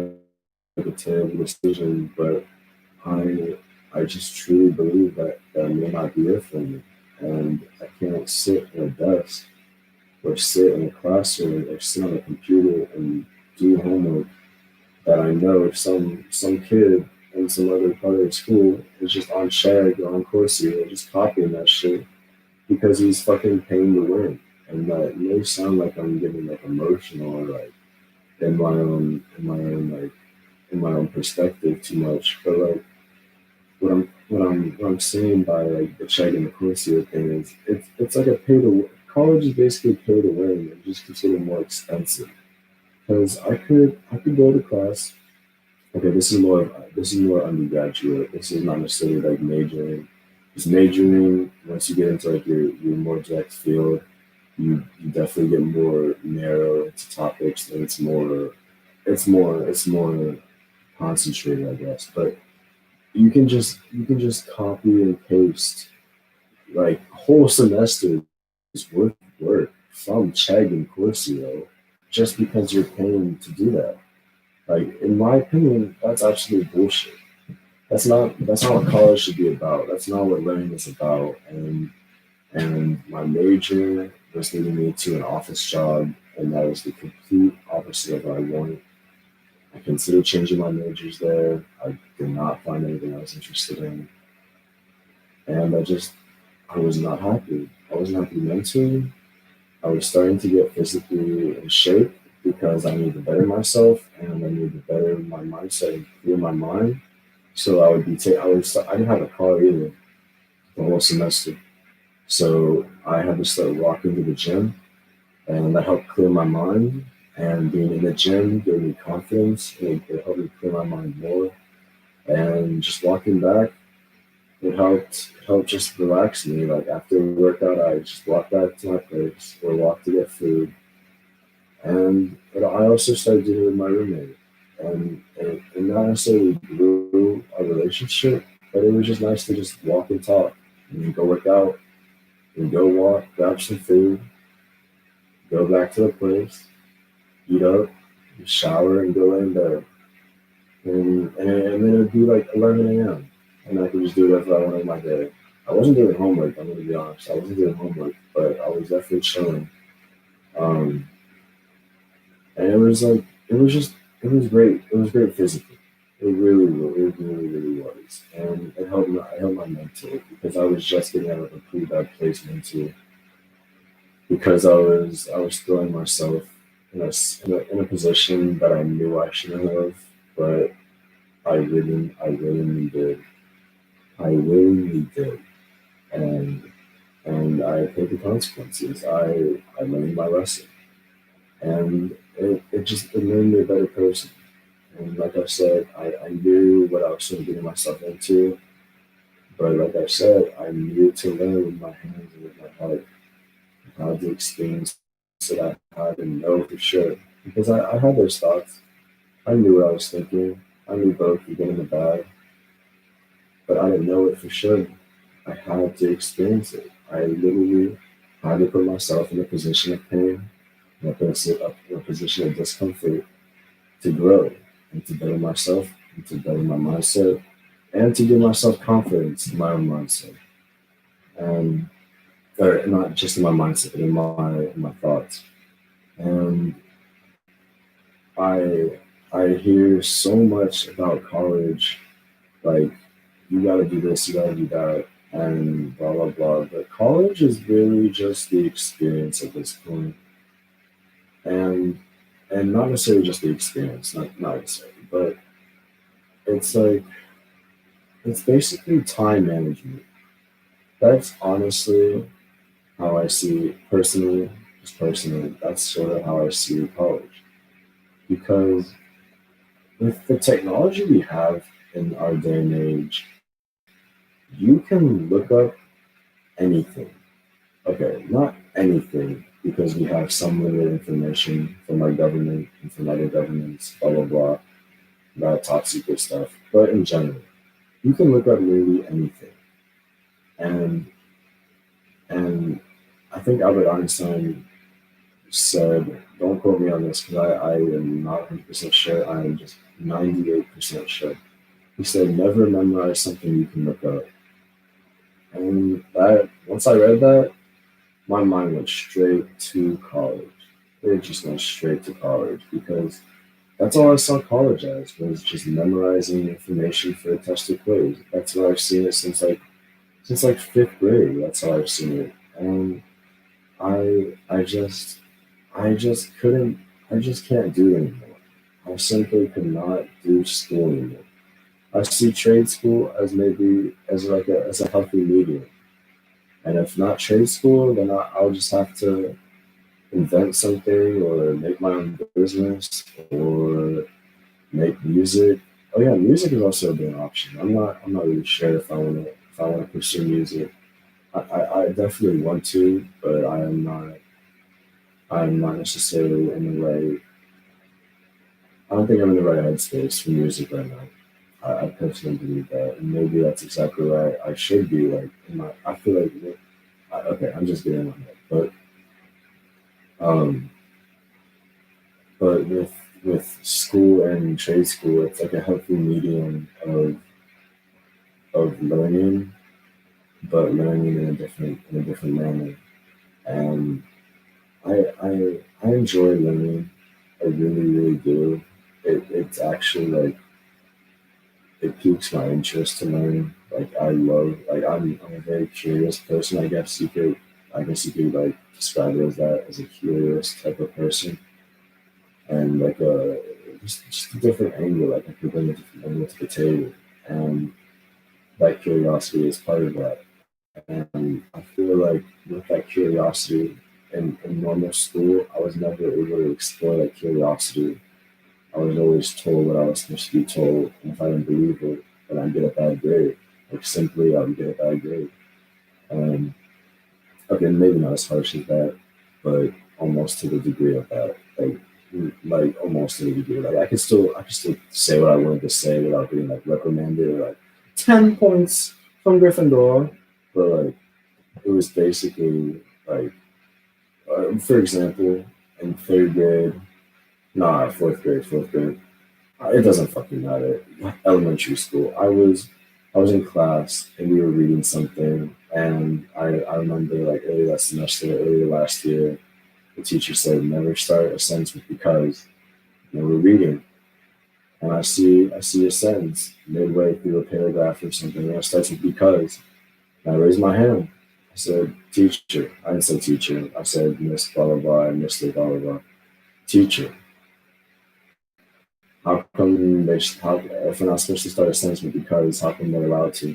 like a terrible decision, but I I just truly believe that may not be it for me. And I can't sit in a desk or sit in a classroom or sit on a computer and do homework that I know if some kid in some other part of the school is just on Chegg or on Coursera just copying that shit because he's fucking paying to win. And that may sound like I'm getting like emotional or like in my own perspective too much. But like what I'm saying by like the Chegg and the Coursera thing is it's like a pay to college is basically pay to win and just considered more expensive. Because I could go to class. Okay, this is more undergraduate. This is not necessarily like majoring. Because majoring, once you get into like your more direct field, you definitely get more narrow into topics and it's more concentrated, I guess. But you can just copy and paste like whole semesters worth of work from Chegg and Coursera just because you're paying to do that. Like in my opinion, that's absolute bullshit. That's not what college should be about. That's not what learning is about. And my major was leading me to an office job, and that was the complete opposite of what I wanted. I considered changing my majors there. I did not find anything I was interested in, and I was not happy. I wasn't happy mentally. I was starting to get physically in shape because I needed to better myself and I needed to better my mindset and clear my mind. So I didn't have a car either the whole semester. So I had to start walking to the gym and that helped clear my mind. And being in the gym gave me confidence. It helped me clear my mind more. And just walking back, it helped just relax me. Like after a workout, I just walk back to my place or walk to get food, and I also started doing it with my roommate, and not necessarily grew a relationship, but it was just nice to just walk and talk, and go work out, and go walk, grab some food, go back to the place, eat up, shower, and go in bed. And then it'd be like 11 a.m. and I could just do whatever I wanted my day. I wasn't doing homework. I'm gonna be honest. I wasn't doing homework, but I was definitely chilling. Um, and it was like it was great. It was great physically. It really was, and it helped my mental because I was just getting out of a pretty bad place mentally because I was throwing myself in a position that I knew I shouldn't have, but I willingly did. I willingly did, and I paid the consequences. I learned my lesson, and it made me a better person. And like I said, I knew what I was sort of getting myself into, but like I said, I needed to learn with my hands and with my heart. I had the experience that I had and know for sure because I had those thoughts. I knew what I was thinking. I knew both were good and the bad, but I didn't know it for sure. I had to experience it. I literally had to put myself in a position of pain, in a position of discomfort to grow and to better myself and to better my mindset and to give myself confidence in my own mindset. And or not just in my mindset, but in my thoughts. And I I hear so much about college, like you gotta do this, you gotta do that, and blah blah blah. But college is really just the experience at this point, and not necessarily just the experience, not necessarily, but it's like it's basically time management. That's honestly how I see personally, just personally. That's sort of how I see college because with the technology we have in our day and age, you can look up anything. Okay, not anything, because we have some limited information from our government and from other governments, blah, blah, blah, that top secret stuff. But in general, you can look up literally anything. And, and I think Albert Einstein said, don't quote me on this because I am not 100% sure, I am just 98% sure. He said, never memorize something you can look up. And once I read that, my mind went straight to college. It just went straight to college because that's all I saw college as was just memorizing information for a test or quiz. That's what I've seen it since like fifth grade. That's how I've seen it, and I just couldn't. I just can't do it anymore. I simply could not do school anymore. I see trade school as maybe as a healthy medium, and if not trade school, then I'll just have to invent something or make my own business or make music. Oh yeah, music is also a good option. I'm not really sure if I wanna pursue music. I definitely want to, but I'm not necessarily in the right. I don't think I'm in the right headspace for music right now. I personally believe that, and maybe that's exactly right. I should be like in my. I feel like okay, I'm just getting in my head, um, but with school and trade school, it's like a healthy medium of learning, but learning in a different manner. And I enjoy learning. I really do. It's actually like it piques my interest to learn. Like I'm a very curious person. I guess you could like describe it as that, as a curious type of person, and like just a different angle. Like I could bring a different angle to the table, and that curiosity is part of that. And I feel like with that curiosity in normal school, I was never able to explore that curiosity. I was always told what I was supposed to be told, and if I didn't believe it, then I'd get a bad grade. Like simply, I would get a bad grade. Um, okay, maybe not as harsh as that, but almost to the degree of that. Like almost to the degree. Like I could still say what I wanted to say without getting like reprimanded or like 10 points from Gryffindor. But like it was basically like, for example, in third grade, nah, fourth grade. It doesn't fucking matter. Elementary school. I was in class and we were reading something, and I remember like earlier that semester, earlier last year, the teacher said never start a sentence with because. And we're reading, and I see a sentence midway through a paragraph or something, and it starts with because. And I raised my hand. I said, teacher. I didn't say teacher. I said Miss blah blah blah, Mr. blah blah blah. Teacher. How come if we're not supposed to start a sentence with because, how come they're allowed to?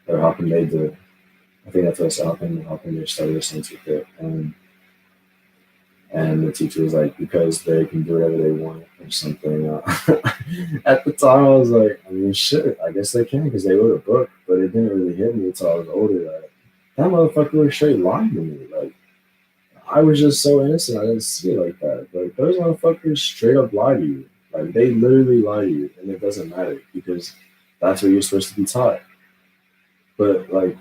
Or how come they do? I think that's what I said. How come they started a sentence with it? And the teacher was like, because they can do whatever they want or something. At the time, I was like, I mean, shit, I guess they can because they wrote a book, but it didn't really hit me until I was older. Like, that motherfucker was straight lying to me. Like, I was just so innocent. I didn't see it like that. But those motherfuckers straight up lie to you. Like, they literally lie to you, and it doesn't matter because that's what you're supposed to be taught. But, like,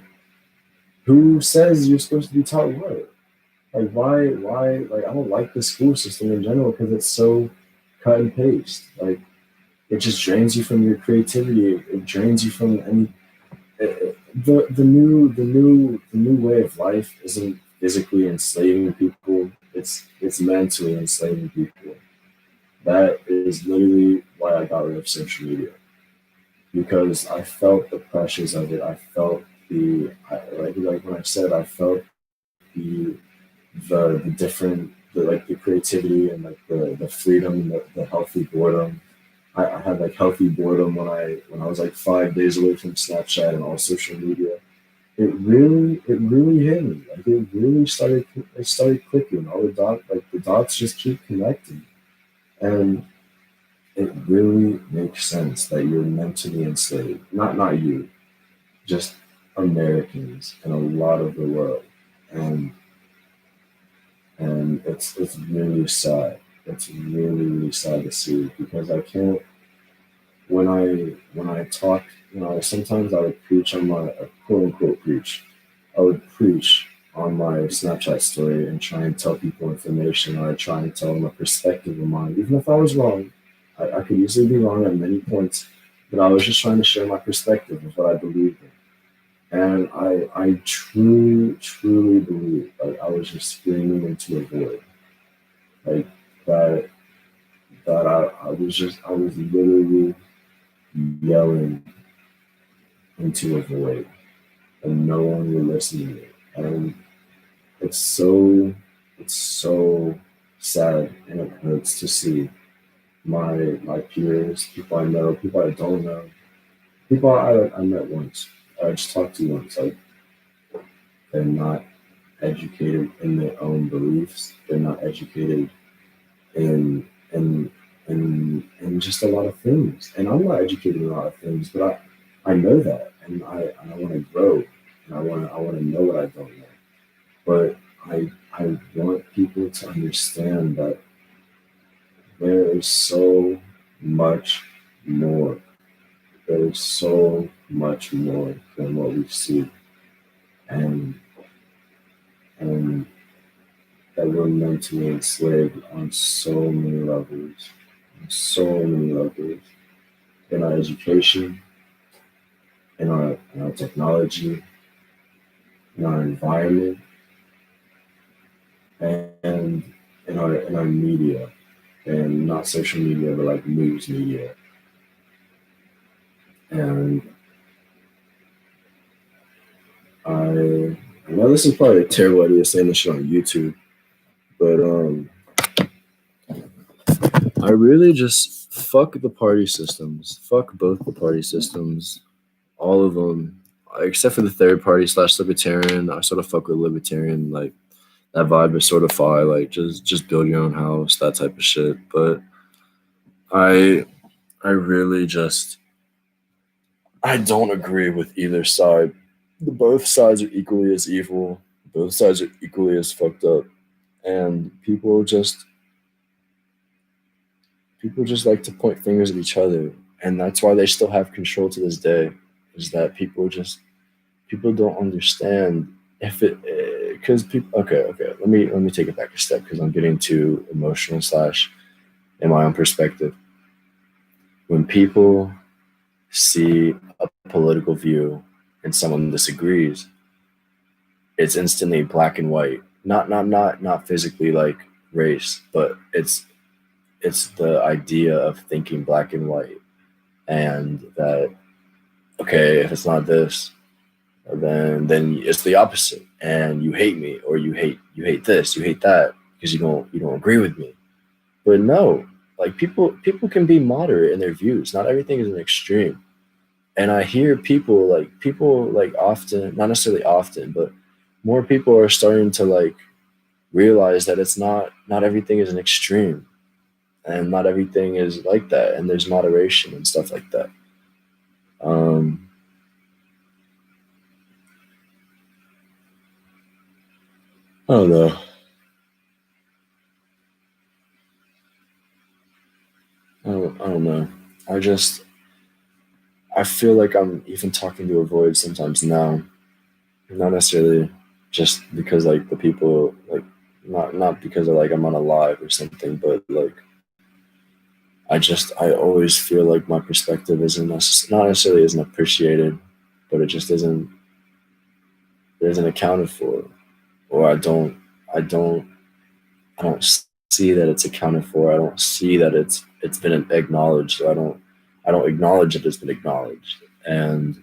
who says you're supposed to be taught what? Like, like, I don't like the school system in general because it's so cut and paste. Like, it just drains you from your creativity. It drains you from any. The new way of life isn't physically enslaving people. It's mentally enslaving people. That is literally why I got rid of social media because I felt the pressures of it. I felt like when I said I felt the different the like the creativity and like the freedom, the healthy boredom. I had like healthy boredom when I was like 5 days away from Snapchat and all social media. It really hit me. Like it started clicking. All the dots just keep connecting. And it really makes sense that you're mentally enslaved. Not you, just Americans and a lot of the world. And it's really sad. It's really, really sad to see because I can't when I talk, sometimes I would preach on my quote unquote preach. I would preach on my Snapchat story and try and tell people information, or I try and tell them a perspective of mine, even if I was wrong. I could easily be wrong at many points, but I was just trying to share my perspective of what I believe in. And I truly, truly believe like I was just screaming into a void. Like that I was literally yelling into a void and no one would listen to me. And it's so it's so sad and it hurts to see my peers, people I know, people I don't know, people I met once, I just talked to once, like they're not educated in their own beliefs. They're not educated in in in just a lot of things. And I'm not educated in a lot of things, but I know that, and I want to grow, and I want to know what I don't know. But I want people to understand that there is so much more. There is so much more than what we see, and and that we're mentally enslaved on so many levels, so many levels in our education, in our technology, in our environment, and in our media, and not social media, but like news media. And I know this is probably a terrible idea saying this shit on YouTube, but I really just fuck the party systems. Fuck both the party systems, all of them, except for the third party slash libertarian. I sort of fuck with libertarian, like that vibe is sort of fire, like just build your own house, that type of shit. But I I really just I don't agree with either side. Both sides are equally as evil. Both sides are equally as fucked up. And people just like to point fingers at each other. And that's why they still have control to this day. Is that people don't understand if it because people okay, let me take it back a step because I'm getting too emotional slash in my own perspective. When people see a political view and someone disagrees, it's instantly black and white. Not physically like race, but it's the idea of thinking black and white, and that okay, if it's not this, then it's the opposite, and you hate me, or you hate this, you hate that because you don't agree with me. But no, like people can be moderate in their views. Not everything is an extreme. And I hear people like often, not necessarily often, but more people are starting to like realize that it's not everything is an extreme, and not everything is like that, and there's moderation and stuff like that. Um, I don't know. I don't know. I just I feel like I'm even talking to a void sometimes now. Not necessarily just because like the people like not because of like I'm on a live or something, but like I always feel like my perspective not necessarily isn't appreciated, but it just isn't accounted for, or I don't I don't see that it's accounted for. I don't see that it's been acknowledged. So I don't acknowledge that it's been acknowledged, and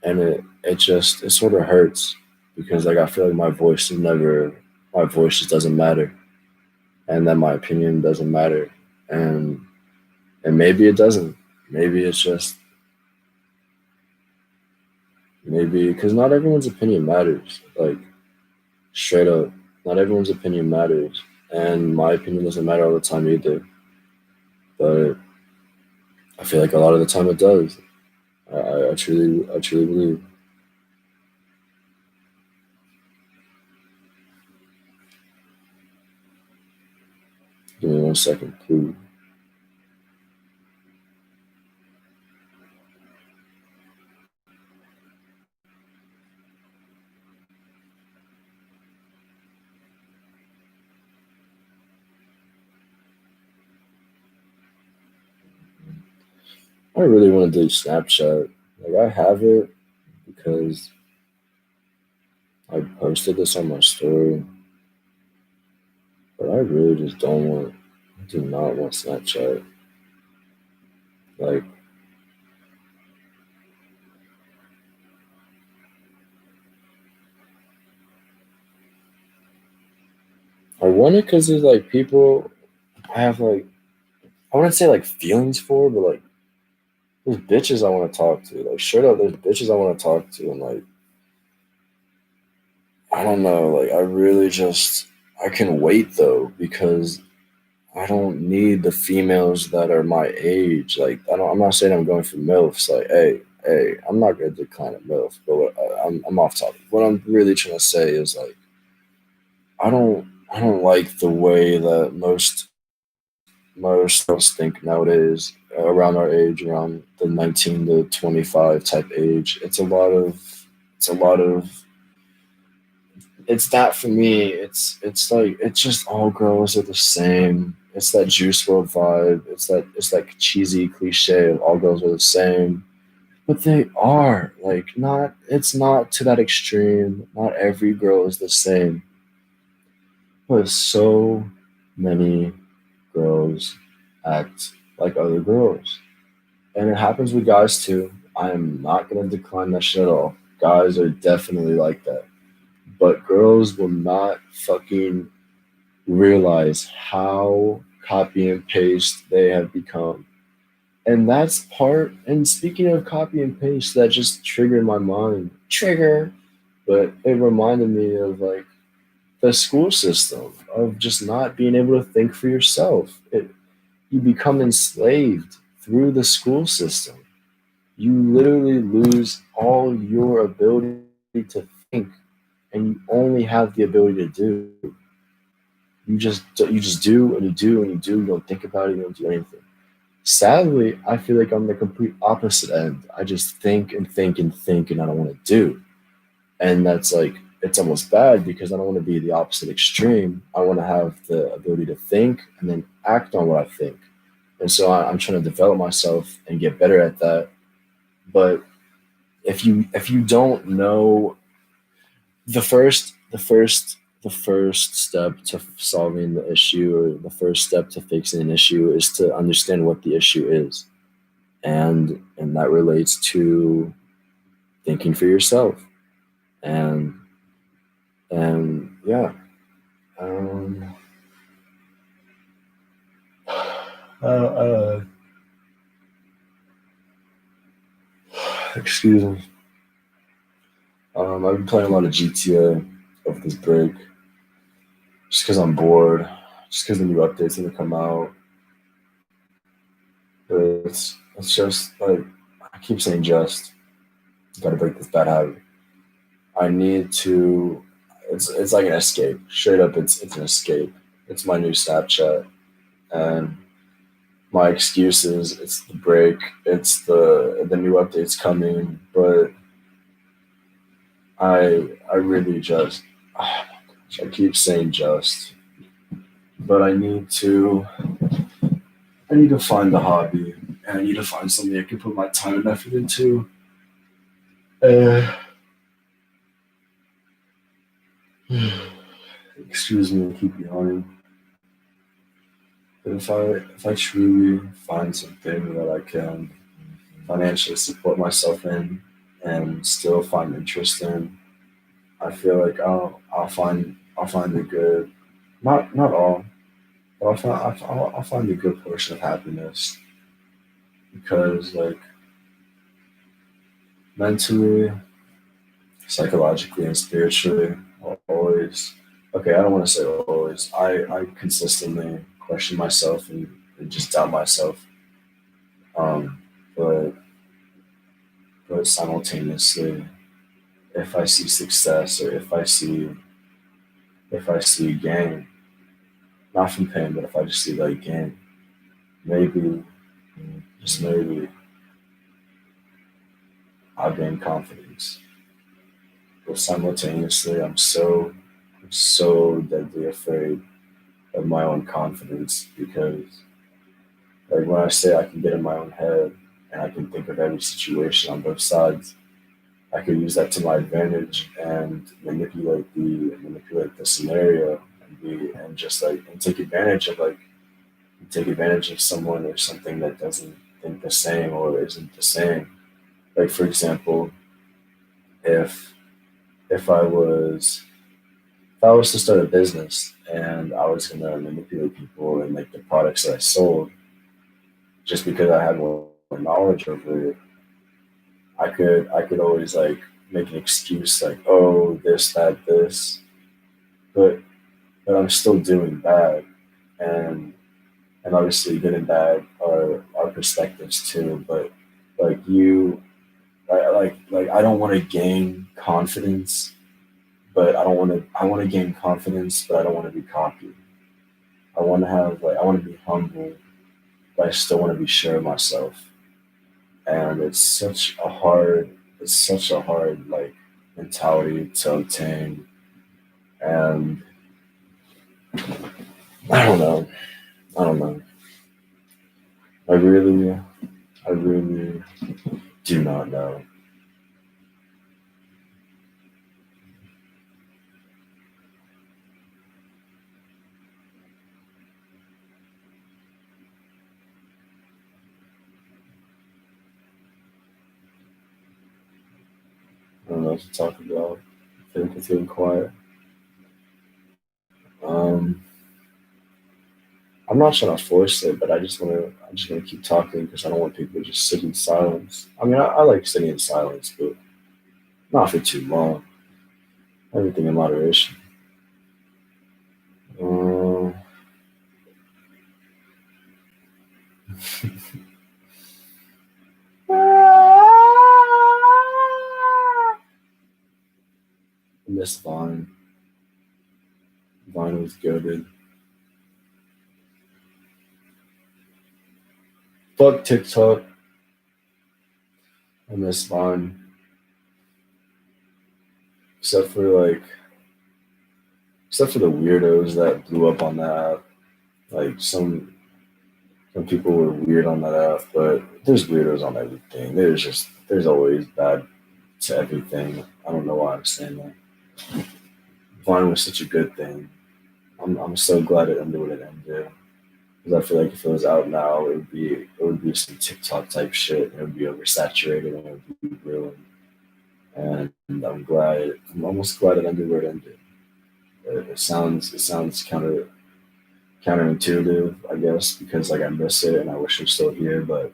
it sort of hurts because like I feel like my voice just doesn't matter, and that my opinion doesn't matter, and and maybe it doesn't. Maybe it's just maybe because not everyone's opinion matters. Like straight up, not everyone's opinion matters, and my opinion doesn't matter all the time either. But I feel like a lot of the time it does. I truly believe. Give me 1 second, please. I really want to do Snapchat. Like I have it because I posted this on my story, but I really just don't want. I do not want Snapchat. Like I want it because there's like people I have like I wouldn't say like feelings for, but like there's bitches I want to talk to. Like straight up, there's bitches I want to talk to, and like I don't know. Like I really just I can wait though because I don't need the females that are my age. Like I'm not saying I'm going for milfs. Like hey, I'm not gonna decline a milf, but I'm off topic. What I'm really trying to say is like I don't like the way that most girls think nowadays around our age, around the 19 to 25 type age. It's a lot of it's that for me. It's like it's just all girls are the same. It's that Juice World vibe. It's that cheesy cliche of all girls are the same. But they are like not. It's not to that extreme. Not every girl is the same. But so many girls act like other girls, and it happens with guys too. I am not gonna decline that shit at all. Guys are definitely like that, but girls will not fucking realize how copy and paste they have become. And that's part, and speaking of copy and paste, that just triggered my mind. Trigger. But it reminded me of like the school system, of just not being able to think for yourself. You become enslaved through the school system. you literally lose all your ability to think, and you only have the ability to do. You just do and you do and you do. You don't think about it. You don't do anything. Sadly, I feel like I'm the complete opposite end. I just think and think and think, and I don't want to do. And that's like, it's almost bad because I don't want to be the opposite extreme. I want to have the ability to think and then act on what I think. And so I'm trying to develop myself and get better at that. But if you don't know the first step to solving the issue, or the first step to fixing an issue, is to understand what the issue is, and that relates to thinking for yourself. And and yeah. um uh, Excuse me. I've been playing a lot of GTA over this break, just because I'm bored, just because the new updates gonna come out. But it's just like, I keep saying just. Gotta break this bad habit. I need to. It's like an escape. Straight up, it's an escape. It's my new Snapchat, and my excuses. It's the break. It's the new updates coming. But I really just. I keep saying just, but I need to find a hobby, and I need to find something I can put my time and effort into. Uh, Excuse me, I keep yawning. But if I truly find something that I can financially support myself in and still find interest in, I feel like I'll find a good, not all, but I'll find a good portion of happiness, because like, mentally, psychologically, and spiritually, always. Okay, I don't want to say always. I consistently question myself, and just doubt myself. Um, but simultaneously, if I see success, or if I see gain, not from pain, but if I just see like gain, maybe, just maybe, I'll gain confidence. But simultaneously, I'm so deadly afraid of my own confidence, because like, when I say I can get in my own head and I can think of every situation on both sides, I could use that to my advantage and manipulate the scenario, and just like, and take advantage of someone or something that doesn't think the same or isn't the same. Like, for example, if if I was if I was to start a business and I was gonna manipulate people and like the products that I sold, just because I had more knowledge over it, I could always like make an excuse like, oh, this, that, this, but I'm still doing bad. And and obviously good and bad are perspectives too. But like, I don't want to gain confidence, but I want to gain confidence, but I don't want to be cocky. I want to be humble, but I still want to be sure of myself. And it's such a hard like mentality to obtain. And I don't know. I don't know. I really, I really do not know. I don't know what to talk about. I think it's getting quiet. Um, I'm not trying to force it, but I'm just gonna keep talking because I don't want people to just sit in silence. I mean, I like sitting in silence, but not for too long. Everything in moderation. Um, miss Vine. Vine was goaded. Fuck TikTok. I miss Vine. Except for like, except for the weirdos that blew up on that app. Like some people were weird on that app, but there's weirdos on everything. There's always bad to everything. I don't know why I'm saying that. Vine was such a good thing. I'm so glad it ended what it ended. Because I feel like if it was out now, it would be some TikTok type shit. It would be oversaturated and it would be ruined. And I'm almost glad it ended where it ended. It sounds counterintuitive, I guess, because like I miss it and I wish it was still here. But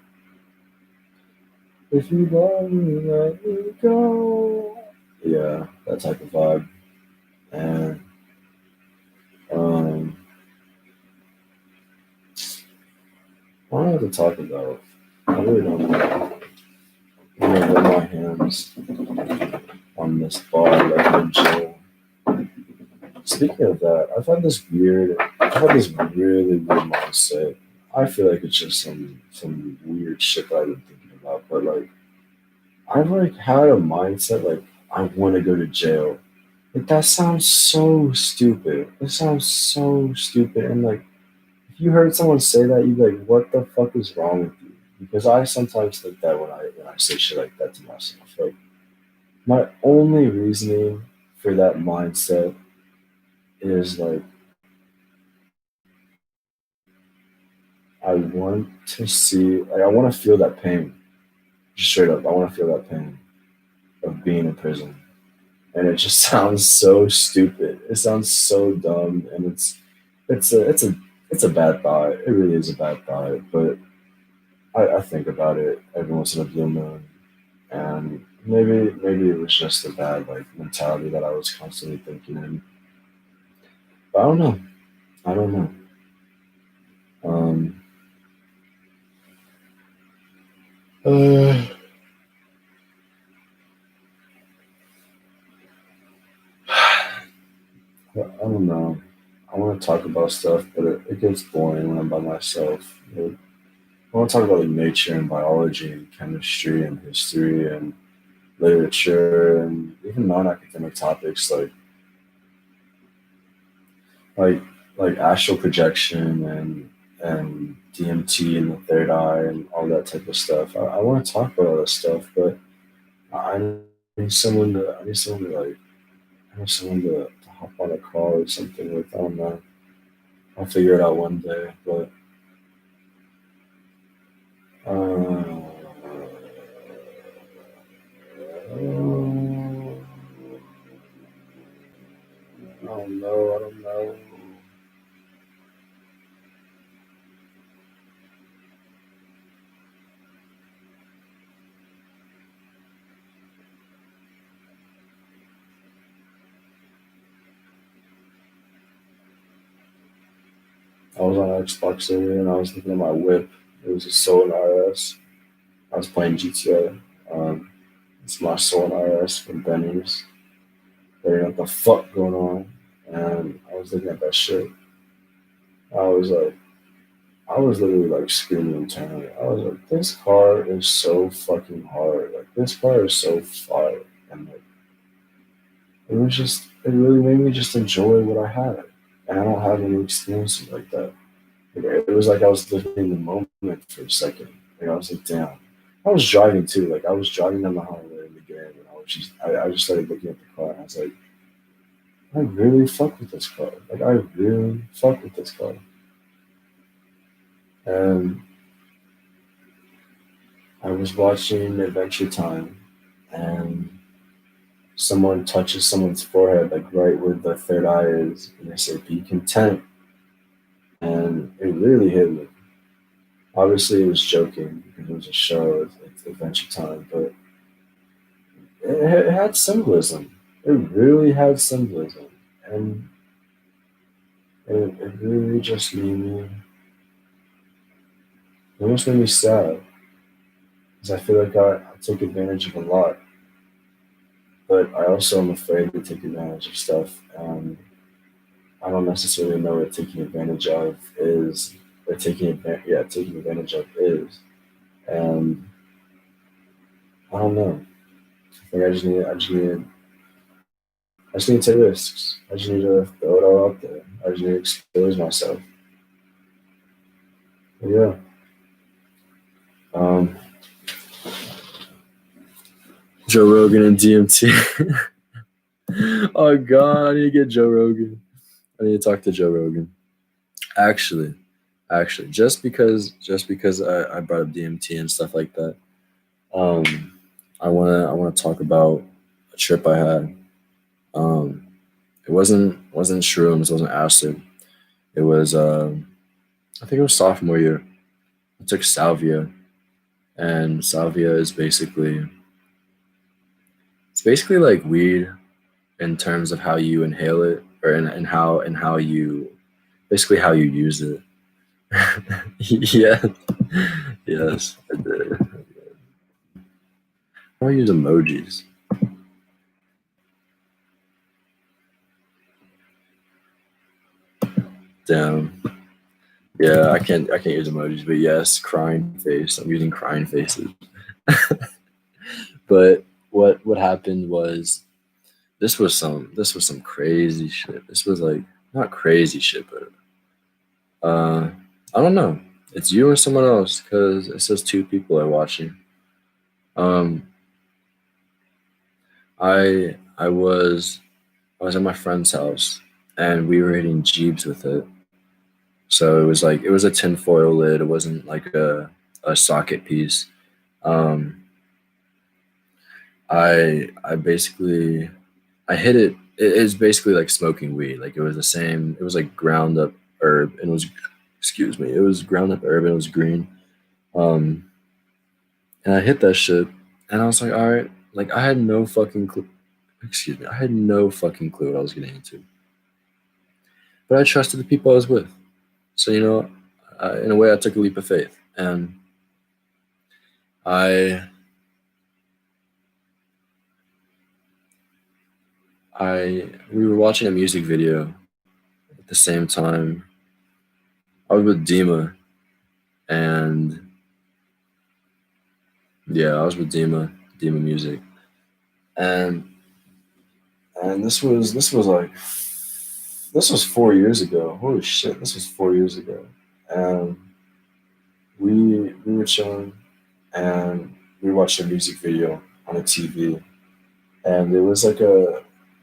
if you love me, let me go. Yeah, that type of vibe. And um, I don't know what to talk about. I really don't know. I'm gonna rub my hands on this bar like I'm in jail. Speaking of that, I've had this really weird mindset. I feel like it's just some weird shit that I've been thinking about, but like I've like had a mindset like I want to go to jail. Like that sounds so stupid. It sounds so stupid, and like if you heard someone say that, you'd be like, "What the fuck is wrong with you?" Because I sometimes think that when I say shit like that to myself, like my only reasoning for that mindset is like I want to see, like I want to feel that pain, just straight up. I want to feel that pain of being in prison, and it just sounds so stupid. It sounds so dumb, and it's a it's a it's a bad thought. It really is a bad thought, but I think about it every once in a blue moon, and maybe it was just a bad like mentality that I was constantly thinking in. But I don't know. I don't know. Um, uh, I don't know. I want to talk about stuff, but it gets boring when I'm by myself. I want to talk about like nature and biology and chemistry and history and literature and even non-academic topics like like astral projection and DMT and the third eye and all that type of stuff. I want to talk about all that stuff, but I I need someone to like I need someone to hop on a call or something with. I don't know. I'll figure it out one day, but uh, I don't know. I don't know. I was on Xbox earlier and I was looking at my whip. It was a Solon RS. I was playing GTA. It's my Solon RS from Benny's. There ain't what the fuck going on. And I was looking at that shit. I was like, I was literally like screaming internally. I was like, this car is so fucking hard. Like, this car is so fire. And like, it really made me just enjoy what I had. And I don't have any experiences like that. Like, it was like I was living the moment for a second. Like, I was like, damn. I was driving too. Like, I was driving down the highway in the game, and I just started looking at the car, and I was like, I really fuck with this car. Like, I really fuck with this car. And I was watching Adventure Time, and someone touches someone's forehead, like right where the third eye is, and they say, "Be content." And it really hit me. Obviously, it was joking because it was a show, it's Adventure Time, but it had symbolism. It really had symbolism, and it really just made me. It almost made me sad because I feel like I took advantage of a lot but I also am afraid to take advantage of stuff, and I don't necessarily know what taking advantage of is, or taking advantage of is, and I don't know. Like I just need to take risks. I just need to throw it all out there. I just need to expose myself. But yeah. Um, Joe Rogan and DMT. Oh God, I need to get Joe Rogan. I need to talk to Joe Rogan. Actually, just because I brought up DMT and stuff like that, um, I wanna talk about a trip I had. Um, it wasn't shrooms, it wasn't acid. It was I think it was sophomore year. I took salvia, and salvia is basically it's basically like weed in terms of how you inhale it, or and how you basically how you use it. Yeah, yes, I did. How do I use emojis? Damn. Yeah, I can't use emojis, but yes, crying face. I'm using crying faces. But what happened was this was some crazy shit. This was like not crazy shit, but I don't know. It's you and someone else because it says two people are watching. Um, I was at my friend's house and we were hitting jeeps with it. So it was a tinfoil lid. It wasn't like a socket piece. Um, I basically I hit it. It is basically like smoking weed. Like it was the same. It was like ground up herb and it was, excuse me, it was ground up herb and it was green. Um, and I hit that shit and I was like, all right. Like I had no fucking clue. Excuse me. I had no fucking clue what I was getting into. But I trusted the people I was with. So in a way, I took a leap of faith, and I we were watching a music video at the same time. I was with Dima, and yeah, I was with Dima Music, and this was 4 years ago. Holy shit, this was 4 years ago, and we were chilling, and we watched a music video on a TV, and it was it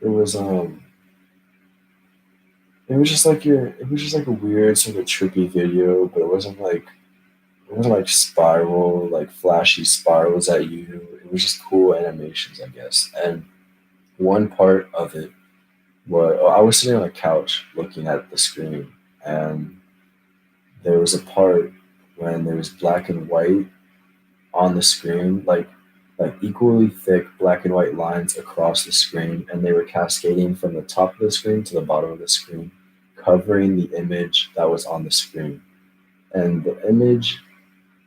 was just like a weird sort of trippy video, but it wasn't like spiral, like flashy spirals at you. It was just cool animations, I guess. And one part of it was I was sitting on a couch looking at the screen, and there was a part when there was black and white on the screen, like equally thick black and white lines across the screen, and they were cascading from the top of the screen to the bottom of the screen, covering the image that was on the screen. And the image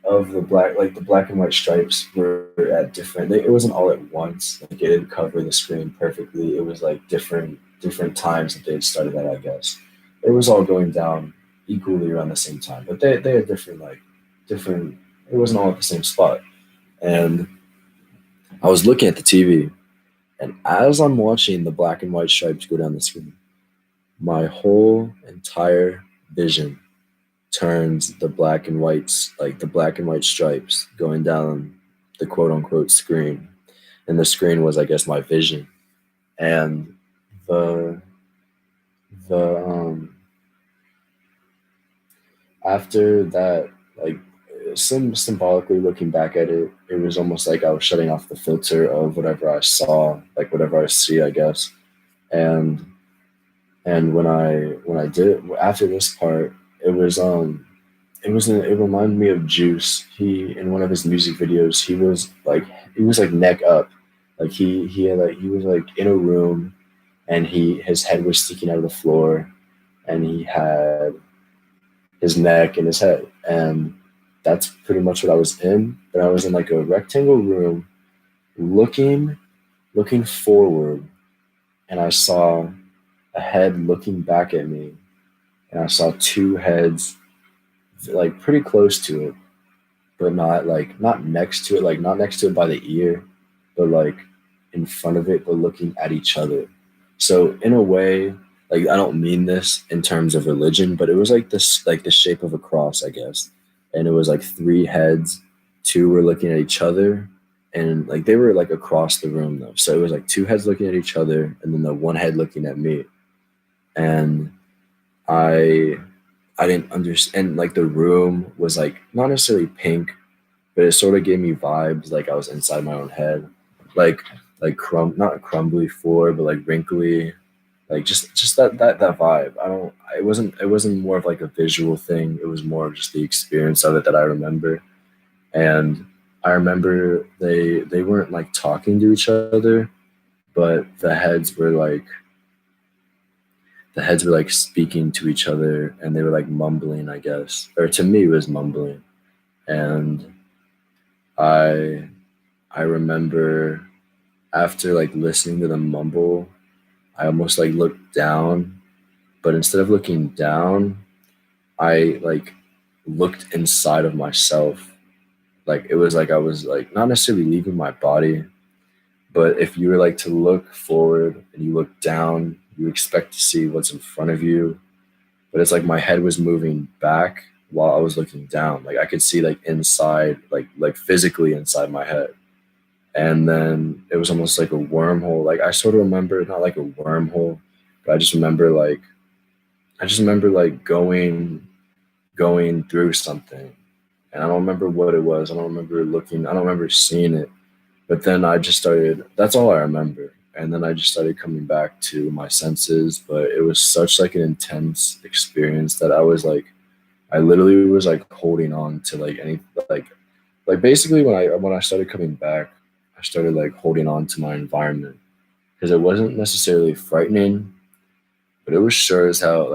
of the black and white stripes were at it wasn't all at once. Like it didn't cover the screen perfectly. It was like different times that they had started at, I guess. It was all going down equally around the same time, but they had different. It wasn't all at the same spot. And I was looking at the TV, and as I'm watching the black and white stripes go down the screen, my whole entire vision turns the black and white stripes going down the quote unquote screen. And the screen was, I guess, my vision. And the the after that, like symbolically looking back at it, it was almost like I was shutting off the filter of whatever I saw, like whatever I see, I guess. And when I did it after this part, it was it reminded me of Juice. He in one of his music videos, he was like neck up, like he was like in a room, and his head was sticking out of the floor, and he had his neck and his head, and that's pretty much what I was in. But I was in like a rectangle room, looking looking forward, and I saw a head looking back at me, and I saw two heads like pretty close to it, but not next to it, like not next to it by the ear, but like in front of it, but looking at each other. So in a way, like I don't mean this in terms of religion, but it was like this, like the shape of a cross, I guess. And it was like three heads, two were looking at each other, and like they were like across the room though. So it was like two heads looking at each other, and then the one head looking at me. And I I didn't understand. Like the room was like not necessarily pink, but it sort of gave me vibes like I was inside my own head, like not crumbly floor, but like wrinkly, like just that vibe. I don't. It wasn't more of like a visual thing. It was more of just the experience of it that I remember. And I remember they weren't like talking to each other, but the heads were like speaking to each other, and they were like mumbling, I guess, or to me it was mumbling. And I I remember after like listening to them mumble, I almost like looked down, but instead of looking down, I like looked inside of myself. Like it was like I was like not necessarily leaving my body, but if you were like to look forward and you look down, you expect to see what's in front of you. But it's like my head was moving back while I was looking down. Like I could see like inside, like physically inside my head. And then it was almost like a wormhole. Like I sort of remember not like a wormhole, but I just remember like going through something. And I don't remember what it was. I don't remember looking. I don't remember seeing it. But then I just started. That's all I remember. And then I just started coming back to my senses. But it was such like an intense experience that I was like, I literally was like holding on to like any like basically when I started coming back, I started like holding on to my environment because it wasn't necessarily frightening, but it was sure as hell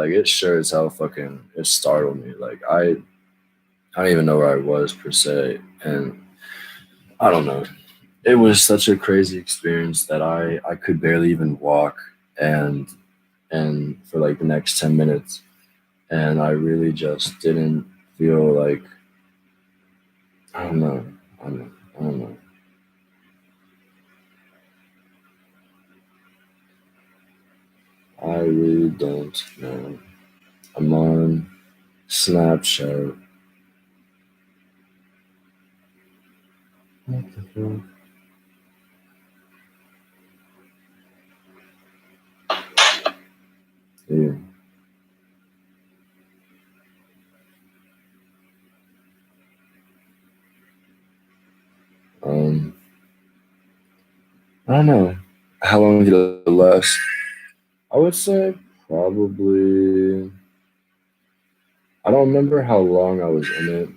fucking it startled me. Like I don't even know where I was per se, and I don't know. It was such a crazy experience that I could barely even walk, and and for like the next 10 minutes, and I really just didn't feel like I don't know. I don't know. I really don't know. I'm on Snapchat. What the fuck? Yeah. Um, I don't know. How long did it last? I would say probably. I don't remember how long I was in it,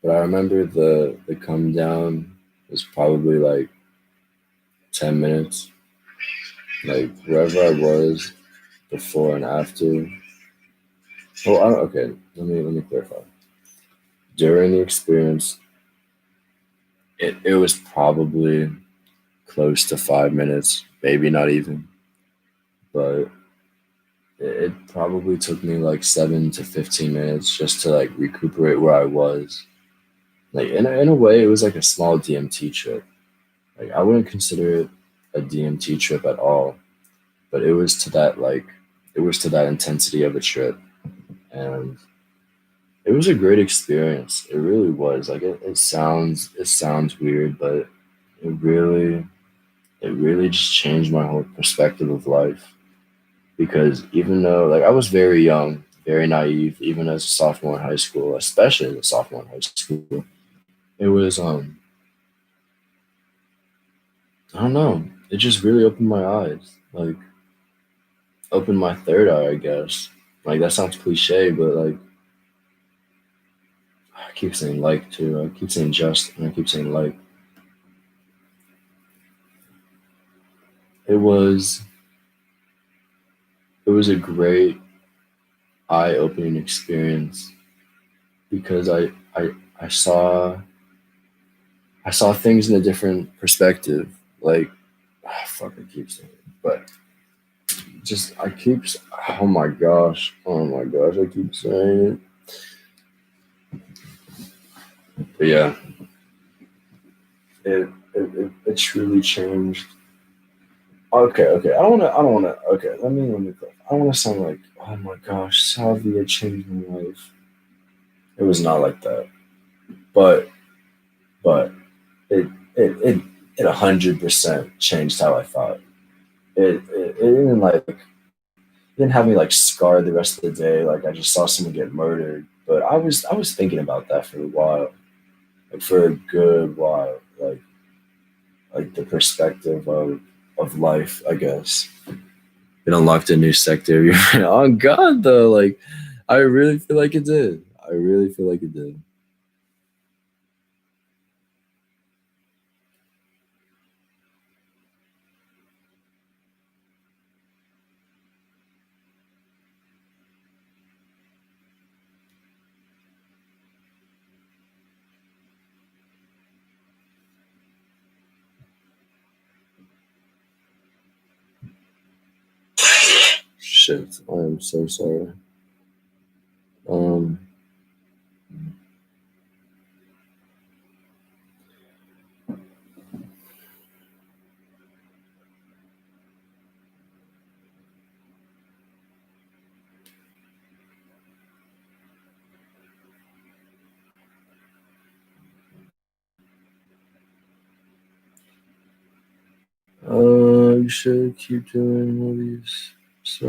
but I remember the come down was probably like 10 minutes. Like wherever I was before and after. Oh, okay. Let me clarify. During the experience, it was probably close to 5 minutes, maybe not even, but it probably took me like 7 to 15 minutes just to like recuperate where I was. Like in a way, it was like a small DMT trip. Like I wouldn't consider it a DMT trip at all, but it was to that intensity of a trip, and it was a great experience. It really was. Like it sounds weird, but it really it really just changed my whole perspective of life. Because even though like I was very young, very naive, even as a sophomore in high school, especially as a sophomore in high school, it was I don't know, it just really opened my eyes, like opened my third eye, I guess. Like that sounds cliche, but like I keep saying like too. I keep saying just and I keep saying like. It was it was a great eye opening experience because I saw things in a different perspective. Like fuck, I keep saying it, but just I keep. Oh my gosh, I keep saying it. But yeah, it truly changed. Okay. I don't wanna. Okay, let me. Clarify. I don't wanna sound like, oh my gosh, salvia changed my life. It was not like that, but but it it it it 100% changed how I thought. It didn't like didn't have me like scarred the rest of the day. Like I just saw someone get murdered, but I was thinking about that for a while, like for a good while, like the perspective of life, I guess. It unlocked a new sector. Oh God, though, like I really feel like it did. I really feel like it did. Shit, I am so sorry. Um, you should keep doing all these. So,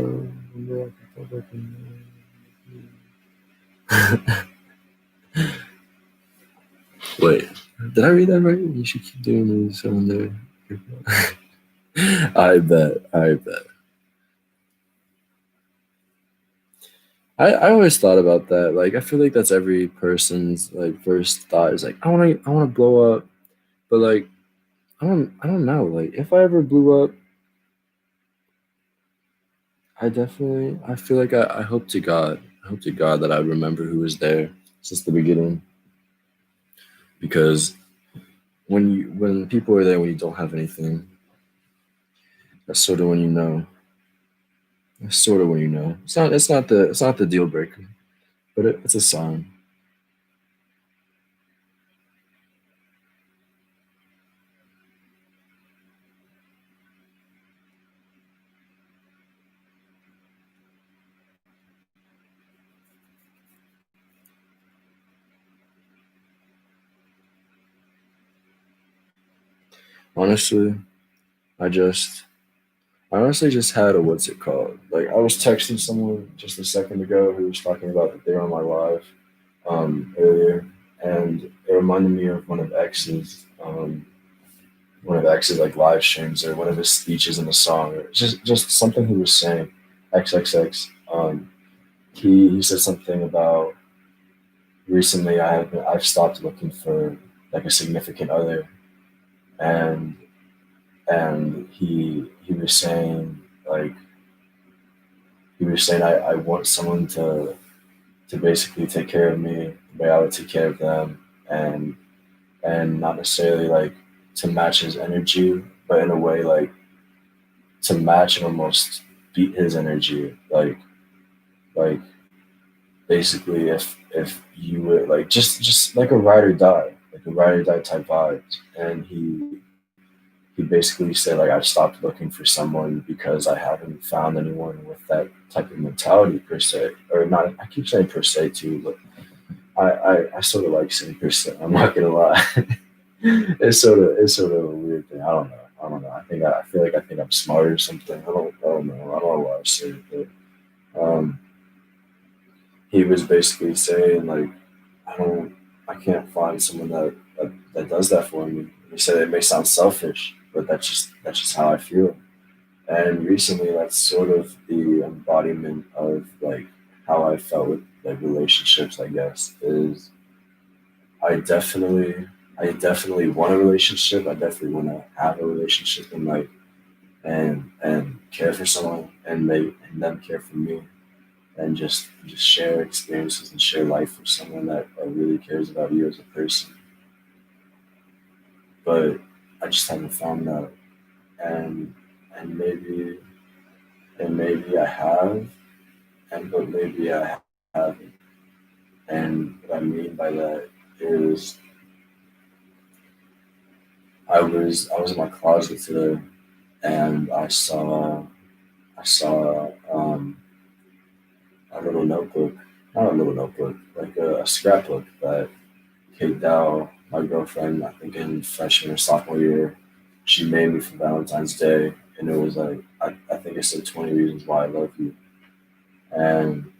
wait, did I read that right? You should keep doing these on there. I bet. I bet. I always thought about that. Like I feel like that's every person's like first thought is like I wanna blow up, but like I don't know. Like if I ever blew up, I feel like I hope to God that I remember who was there since the beginning, because when people are there when you don't have anything, that's sort of when you know. That's sort of when you know. It's not the deal breaker, but it's a sign. Honestly, I just I honestly just had a what's it called? Like I was texting someone just a second ago who was talking about that they were on my live earlier, and it reminded me of one of X's like live streams or one of his speeches in a song, or just something he was saying. XXX. He said something about recently I've stopped looking for like a significant other, and he was saying like he was saying I want someone to basically take care of me the way I would take care of them, and not necessarily like to match his energy, but in a way like to match and almost beat his energy. Like basically if you would like just like a ride or die type vibe. And he basically said like I've stopped looking for someone because I haven't found anyone with that type of mentality per se. Or not, I keep saying per se too, but I sort of like saying per se. I'm not gonna lie. It's sort of a weird thing. I don't know. I feel like I think I'm smart or something. I don't know. I don't know why I say it, but he was basically saying like I can't find someone that does that for me. He said it may sound selfish, but that's just how I feel. And recently, that's sort of the embodiment of like how I felt with like relationships. I guess is I definitely I definitely want a relationship. I definitely want to have a relationship and like and care for someone and them care for me and just share experiences and share life with someone that really cares about you as a person. But I just haven't found that. and and maybe maybe I have, and but maybe I haven't. And what I mean by that is I was in my closet today, and I saw a little notebook, not a little notebook, like a scrapbook that Kate Dow, my girlfriend, I think in freshman or sophomore year, she made me for Valentine's Day, and it was like I think it said 20 reasons why I love you, and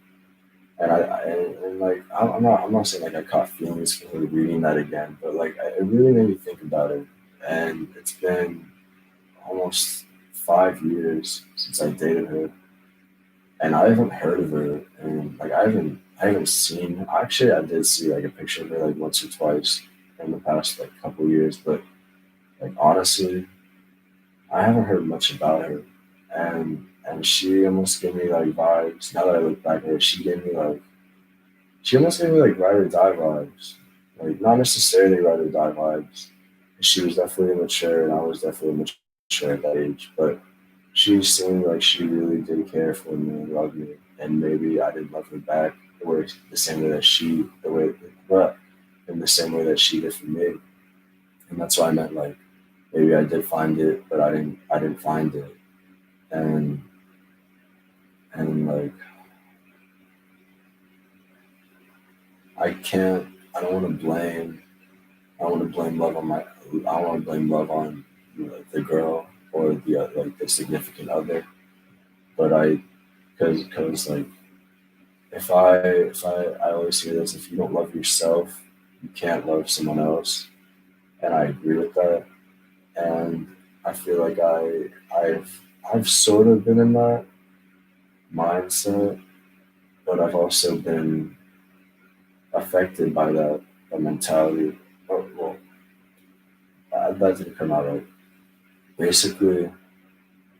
and like I'm not saying like I caught feelings for her reading that again, but like it really made me think about it, and it's been almost 5 years since I dated her, and I haven't heard of her, and like I haven't seen. Actually, I did see like a picture of her like once or twice in the past like couple years, but like honestly, I haven't heard much about her, and she almost gave me like vibes. Now that I look back at it, she almost gave me like ride or die vibes, like not necessarily ride or die vibes. She was definitely mature, and I was definitely mature at that age, but she seemed like she really did care for me and love me, and maybe I didn't love her back the same way that but in the same way that she did for me, and that's why I meant like maybe I did find it, but I didn't find it, and like I can't, I don't want to blame, I don't want to blame love on my, I don't want to blame love on the girl or like the significant other, but because like if I always hear this, if you don't love yourself, you can't love someone else, and I agree with that. And I feel like I've sort of been in that mindset, but I've also been affected by that mentality. Well, that didn't come out right. Basically,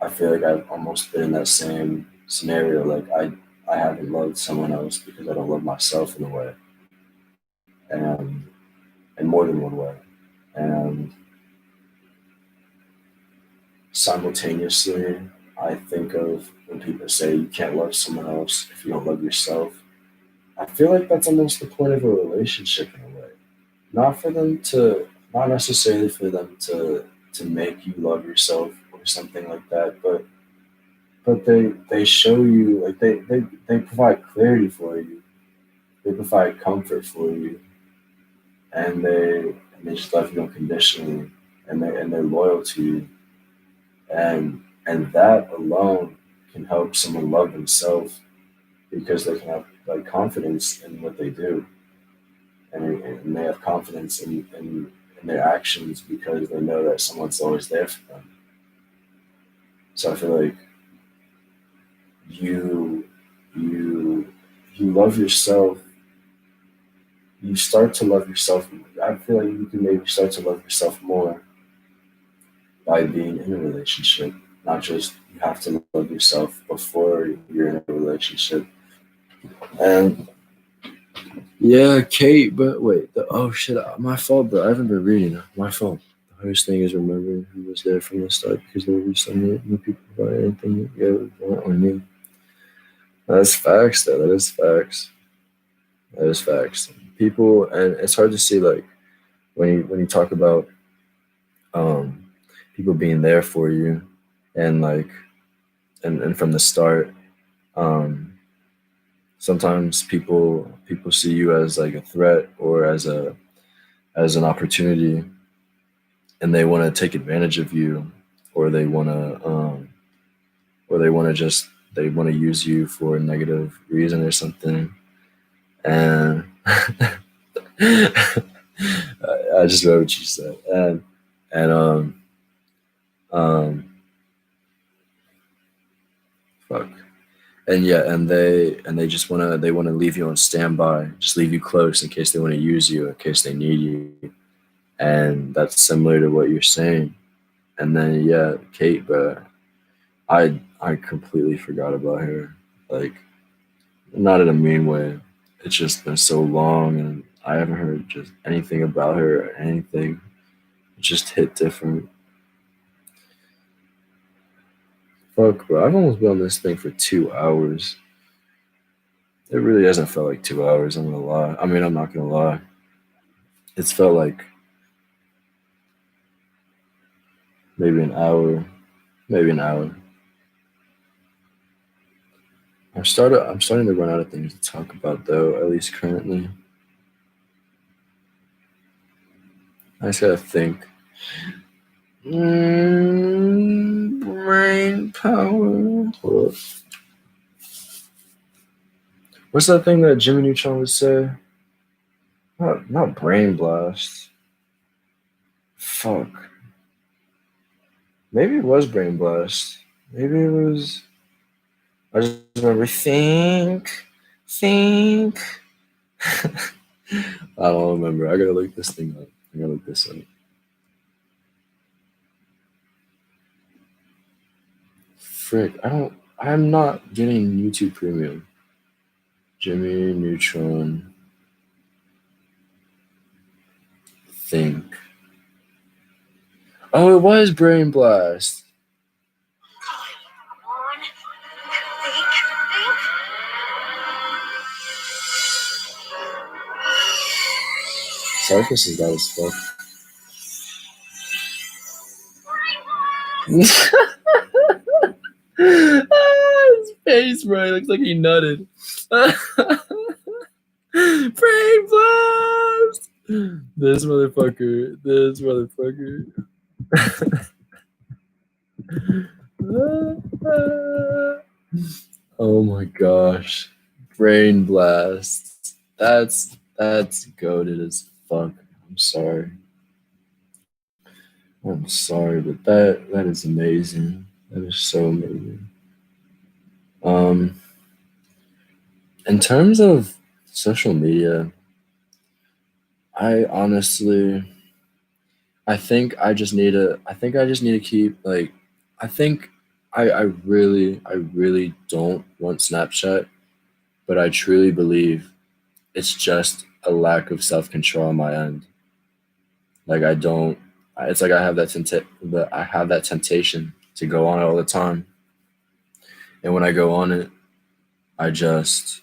I feel like I've almost been in that same scenario. Like I haven't loved someone else because I don't love myself in a way, and in more than one way. And simultaneously, I think of when people say you can't love someone else if you don't love yourself. I feel like that's almost the point of a relationship in a way. Not for them to, not necessarily for them to make you love yourself or something like that, but they show you like they provide clarity for you. They provide comfort for you, and they just love you unconditionally, and they're loyal to you, and that alone can help someone love themselves because they can have like confidence in what they do, and they have confidence in their actions because they know that someone's always there for them. So I feel like you you you love yourself. You start to love yourself. I feel like you can maybe start to love yourself more by being in a relationship. Not just you have to love yourself before you're in a relationship. And yeah, Kate, but wait, oh shit, my fault, bro. I haven't been reading. My fault. The hardest thing is remembering who was there from the start because there will be so many new people about anything you ever want or new. That's facts, though. That is facts. That is facts. People, and it's hard to see like when you talk about um people being there for you, and like and from the start. Um, Sometimes people see you as like a threat or as an opportunity, and they want to take advantage of you, or they want to just they want to use you for a negative reason or something. And I just read what you said, and um fuck. And yeah, and they just want to leave you on standby, just leave you close in case they want to use you, in case they need you, and that's similar to what you're saying. And then yeah, Kate, but I completely forgot about her. Like, not in a mean way. It's just been so long, and I haven't heard just anything about her or anything. It just hit different. Fuck, bro. I've almost been on this thing for 2 hours. It really hasn't felt like 2 hours, I'm gonna lie. I mean, I'm not gonna lie. It's felt like maybe an hour, maybe an hour. I'm starting to run out of things to talk about though, at least currently. I just gotta think. Brain power. What's that thing that Jimmy Neutron would say? Not brain blast. Fuck. Maybe it was brain blast. Maybe it was. I just remember think. I don't remember. I gotta look this thing up. I gotta look this up. Frick, I don't. I'm not getting YouTube Premium. Jimmy Neutron. Think. Oh, it was Brain Blast. Sarkis is bad as fuck. His face, bro. He looks like he nutted. Brain blast! This motherfucker. Oh my gosh. Brain blast. That's goated as fuck. I'm sorry. I'm sorry, but that is amazing. That is so amazing. In terms of social media, I honestly, I think I just need to keep like, I think I really don't want Snapchat, but I truly believe it's just a lack of self control on my end. Like I don't, it's like I have that temptation to go on it all the time, and when I go on it, I just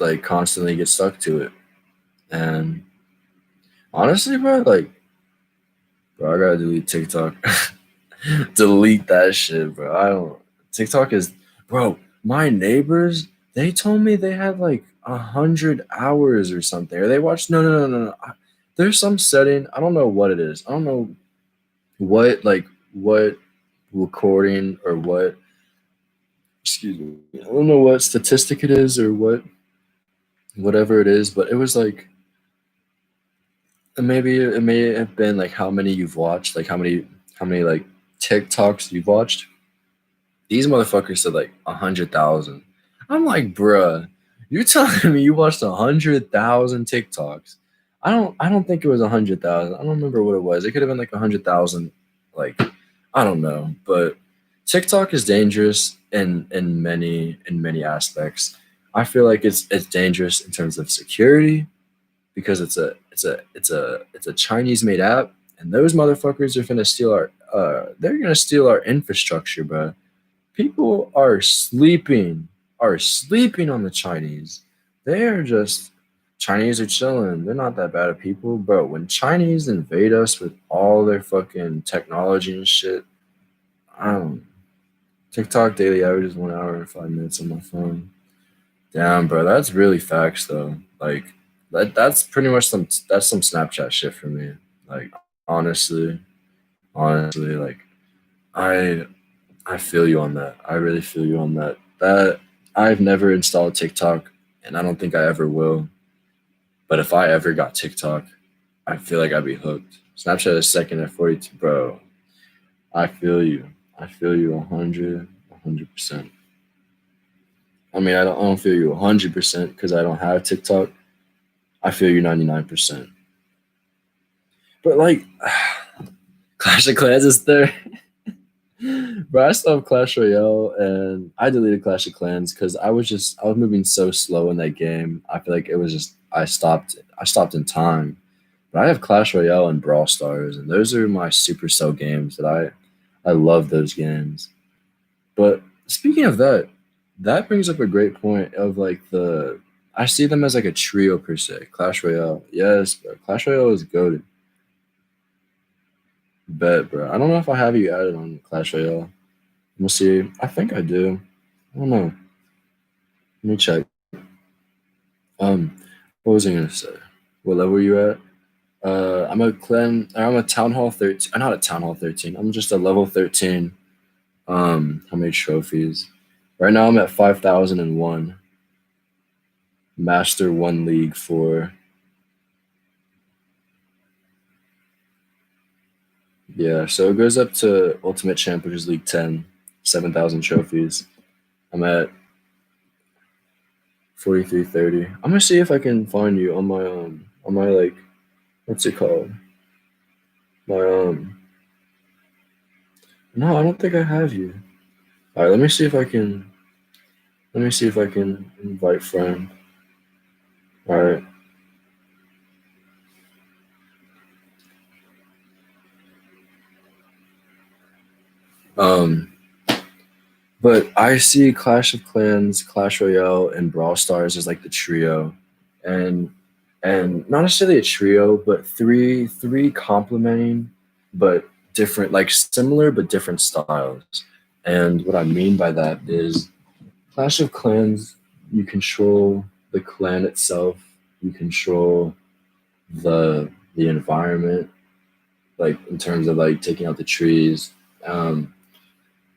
like constantly get stuck to it. And honestly, bro, I gotta delete TikTok. Delete that shit, bro. I don't. TikTok is, bro. My neighbors, they told me they had like 100 hours or something, or they watched. No. There's some setting. I don't know what it is. I don't know what recording or what. Excuse me. I don't know what statistic it is or whatever it is, but it was like maybe it may have been like how many you've watched, like how many like TikToks you've watched. These motherfuckers said like 100,000. I'm like, bruh, you telling me you watched 100,000 TikToks? I don't think it was 100,000. I don't remember what it was. It could have been like 100,000. Like, I don't know. But TikTok is dangerous in many aspects. I feel like it's dangerous in terms of security because it's a Chinese made app, and those motherfuckers are gonna steal our they're gonna steal our infrastructure, bro. People are sleeping on the Chinese. They are just Chinese are chilling. They're not that bad of people, bro. When Chinese invade us with all their fucking technology and shit, I don't. TikTok daily average is 1 hour and 5 minutes on my phone. Damn, bro, that's really facts though. Like that's pretty much some Snapchat shit for me. Like honestly, like I I feel you on that. I really feel you on that. That I've never installed TikTok and I don't think I ever will. But if I ever got TikTok, I feel like I'd be hooked. Snapchat is second at 42, bro. I feel you. I feel you 100%. I mean, I don't feel you 100% because I don't have TikTok. I feel you 99%. But like, Clash of Clans is there. Bro, I still have Clash Royale, and I deleted Clash of Clans because I was moving so slow in that game. I feel like it was just I stopped in time. But I have Clash Royale and Brawl Stars, and those are my Supercell games that I love those games. But speaking of that, that brings up a great point of like the I see them as like a trio per se. Clash Royale. Yes, bro. Clash Royale is goaded. Bet, bro. I don't know if I have you added on Clash Royale. We'll see. I think I do. I don't know. Let me check. What was I gonna say? What level are you at? I'm a Town Hall 13. I'm not a Town Hall 13. I'm just a level 13. How many trophies? Right now I'm at 5,001. Master 1 League 4. Yeah, so it goes up to Ultimate Champ, which is League 10, 7,000 trophies. I'm at 4330. I'm gonna see if I can find you on my like what's it called? My no, I don't think I have you. All right, let me see if I can invite friend. All right. Um but I see Clash of Clans, Clash Royale, and Brawl Stars as like the trio. And not necessarily a trio, but three complementing but different, like similar but different styles. And what I mean by that is Clash of Clans, you control the clan itself, you control the environment, like in terms of like taking out the trees. Um,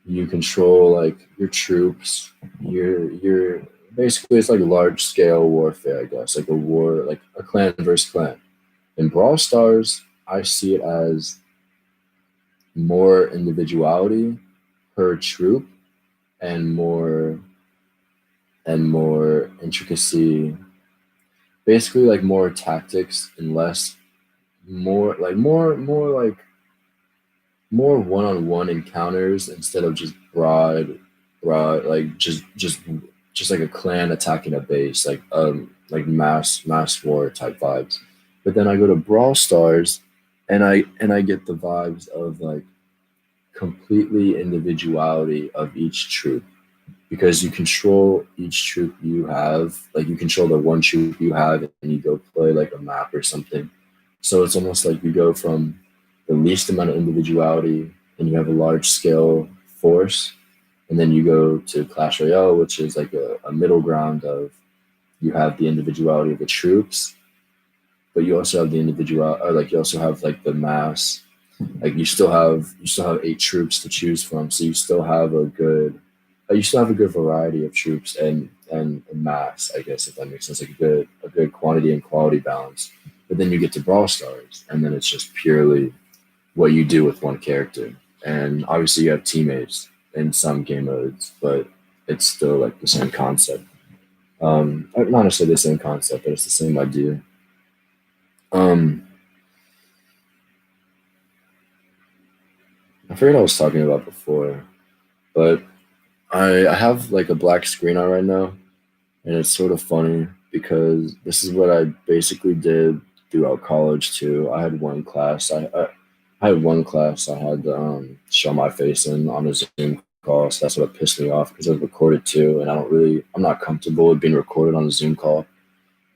you control like your troops. You're basically it's like large scale warfare, I guess, like a war, like a clan versus clan. In Brawl Stars, I see it as more individuality per troop and more intricacy, basically like more tactics and less more like more one-on-one encounters instead of just broad like just like a clan attacking a base like mass war type vibes. But then I go to Brawl Stars and I get the vibes of like completely individuality of each troop because you control each troop you have, like you control the one troop you have and you go play like a map or something. So it's almost like you go from the least amount of individuality and you have a large scale force, and then you go to Clash Royale, which is like a middle ground of you have the individuality of the troops, but you also have the individual, or like you also have like the mass, like you still have 8 troops to choose from, so you still have a good variety of troops and mass, I guess, if that makes sense, like a good quantity and quality balance. But then you get to Brawl Stars, and then it's just purely what you do with one character, and obviously you have teammates in some game modes, but it's still like the same concept. Not necessarily the same concept, but it's the same idea. Um, I forget what I was talking about before, but I have like a black screen on right now, and it's sort of funny because this is what I basically did throughout college too. I had one class I had to show my face in on a Zoom call, so that's what pissed me off because it was recorded too, and I'm not comfortable with being recorded on a Zoom call.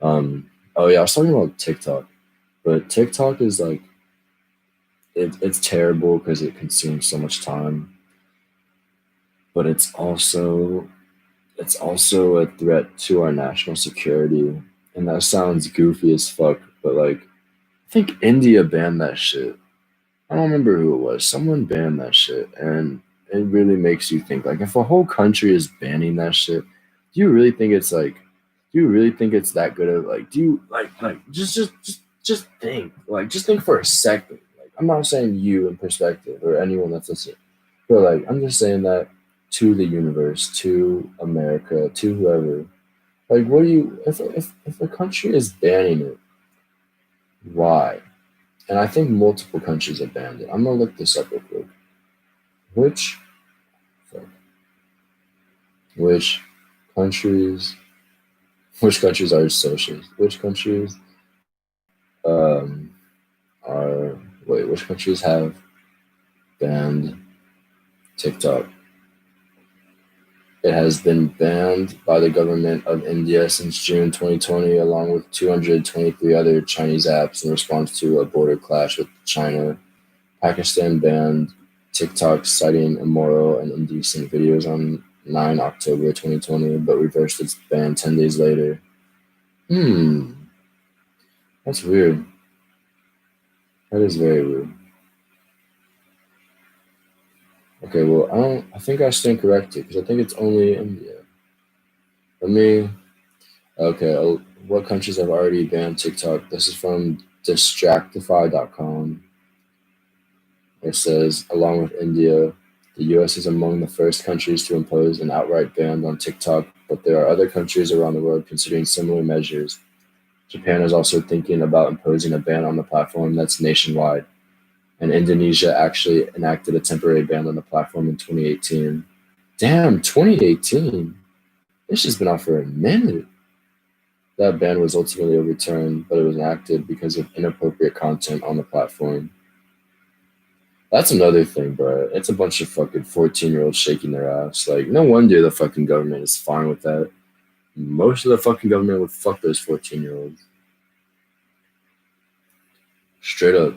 Oh yeah, I was talking about TikTok, but TikTok is like it's terrible because it consumes so much time, but it's also a threat to our national security. And that sounds goofy as fuck, but like, I think India banned that shit. I don't remember who it was. Someone banned that shit. And it really makes you think like, if a whole country is banning that shit, do you really think it's that good of like, do you just think, like, just think for a second. Like, I'm not saying you in perspective or anyone that's listening, but like, I'm just saying that to the universe, to America, to whoever. Like, what do you, if a country is banning it, why? And I think multiple countries have banned it. I'm gonna look this up real quick. Which, which countries, which countries are socialist? Which countries um, are, wait, which countries have banned? TikTok. It has been banned by the government of India since June 2020, along with 223 other Chinese apps in response to a border clash with China. Pakistan banned TikTok, citing immoral and indecent videos on 9 October 2020, but reversed its ban 10 days later. That's weird. That is very weird. Okay, well, I think I stand corrected because I think it's only India. Let me. Okay, what countries have already banned TikTok? This is from distractify.com. It says, along with India, the US is among the first countries to impose an outright ban on TikTok, but there are other countries around the world considering similar measures. Japan is also thinking about imposing a ban on the platform that's nationwide, and Indonesia actually enacted a temporary ban on the platform in 2018. Damn, 2018? This has been out for a minute. That ban was ultimately overturned, but it was enacted because of inappropriate content on the platform. That's another thing, bro. It's a bunch of fucking 14-year-olds shaking their ass. Like, no wonder the fucking government is fine with that. Most of the fucking government would fuck those 14-year-olds. Straight up.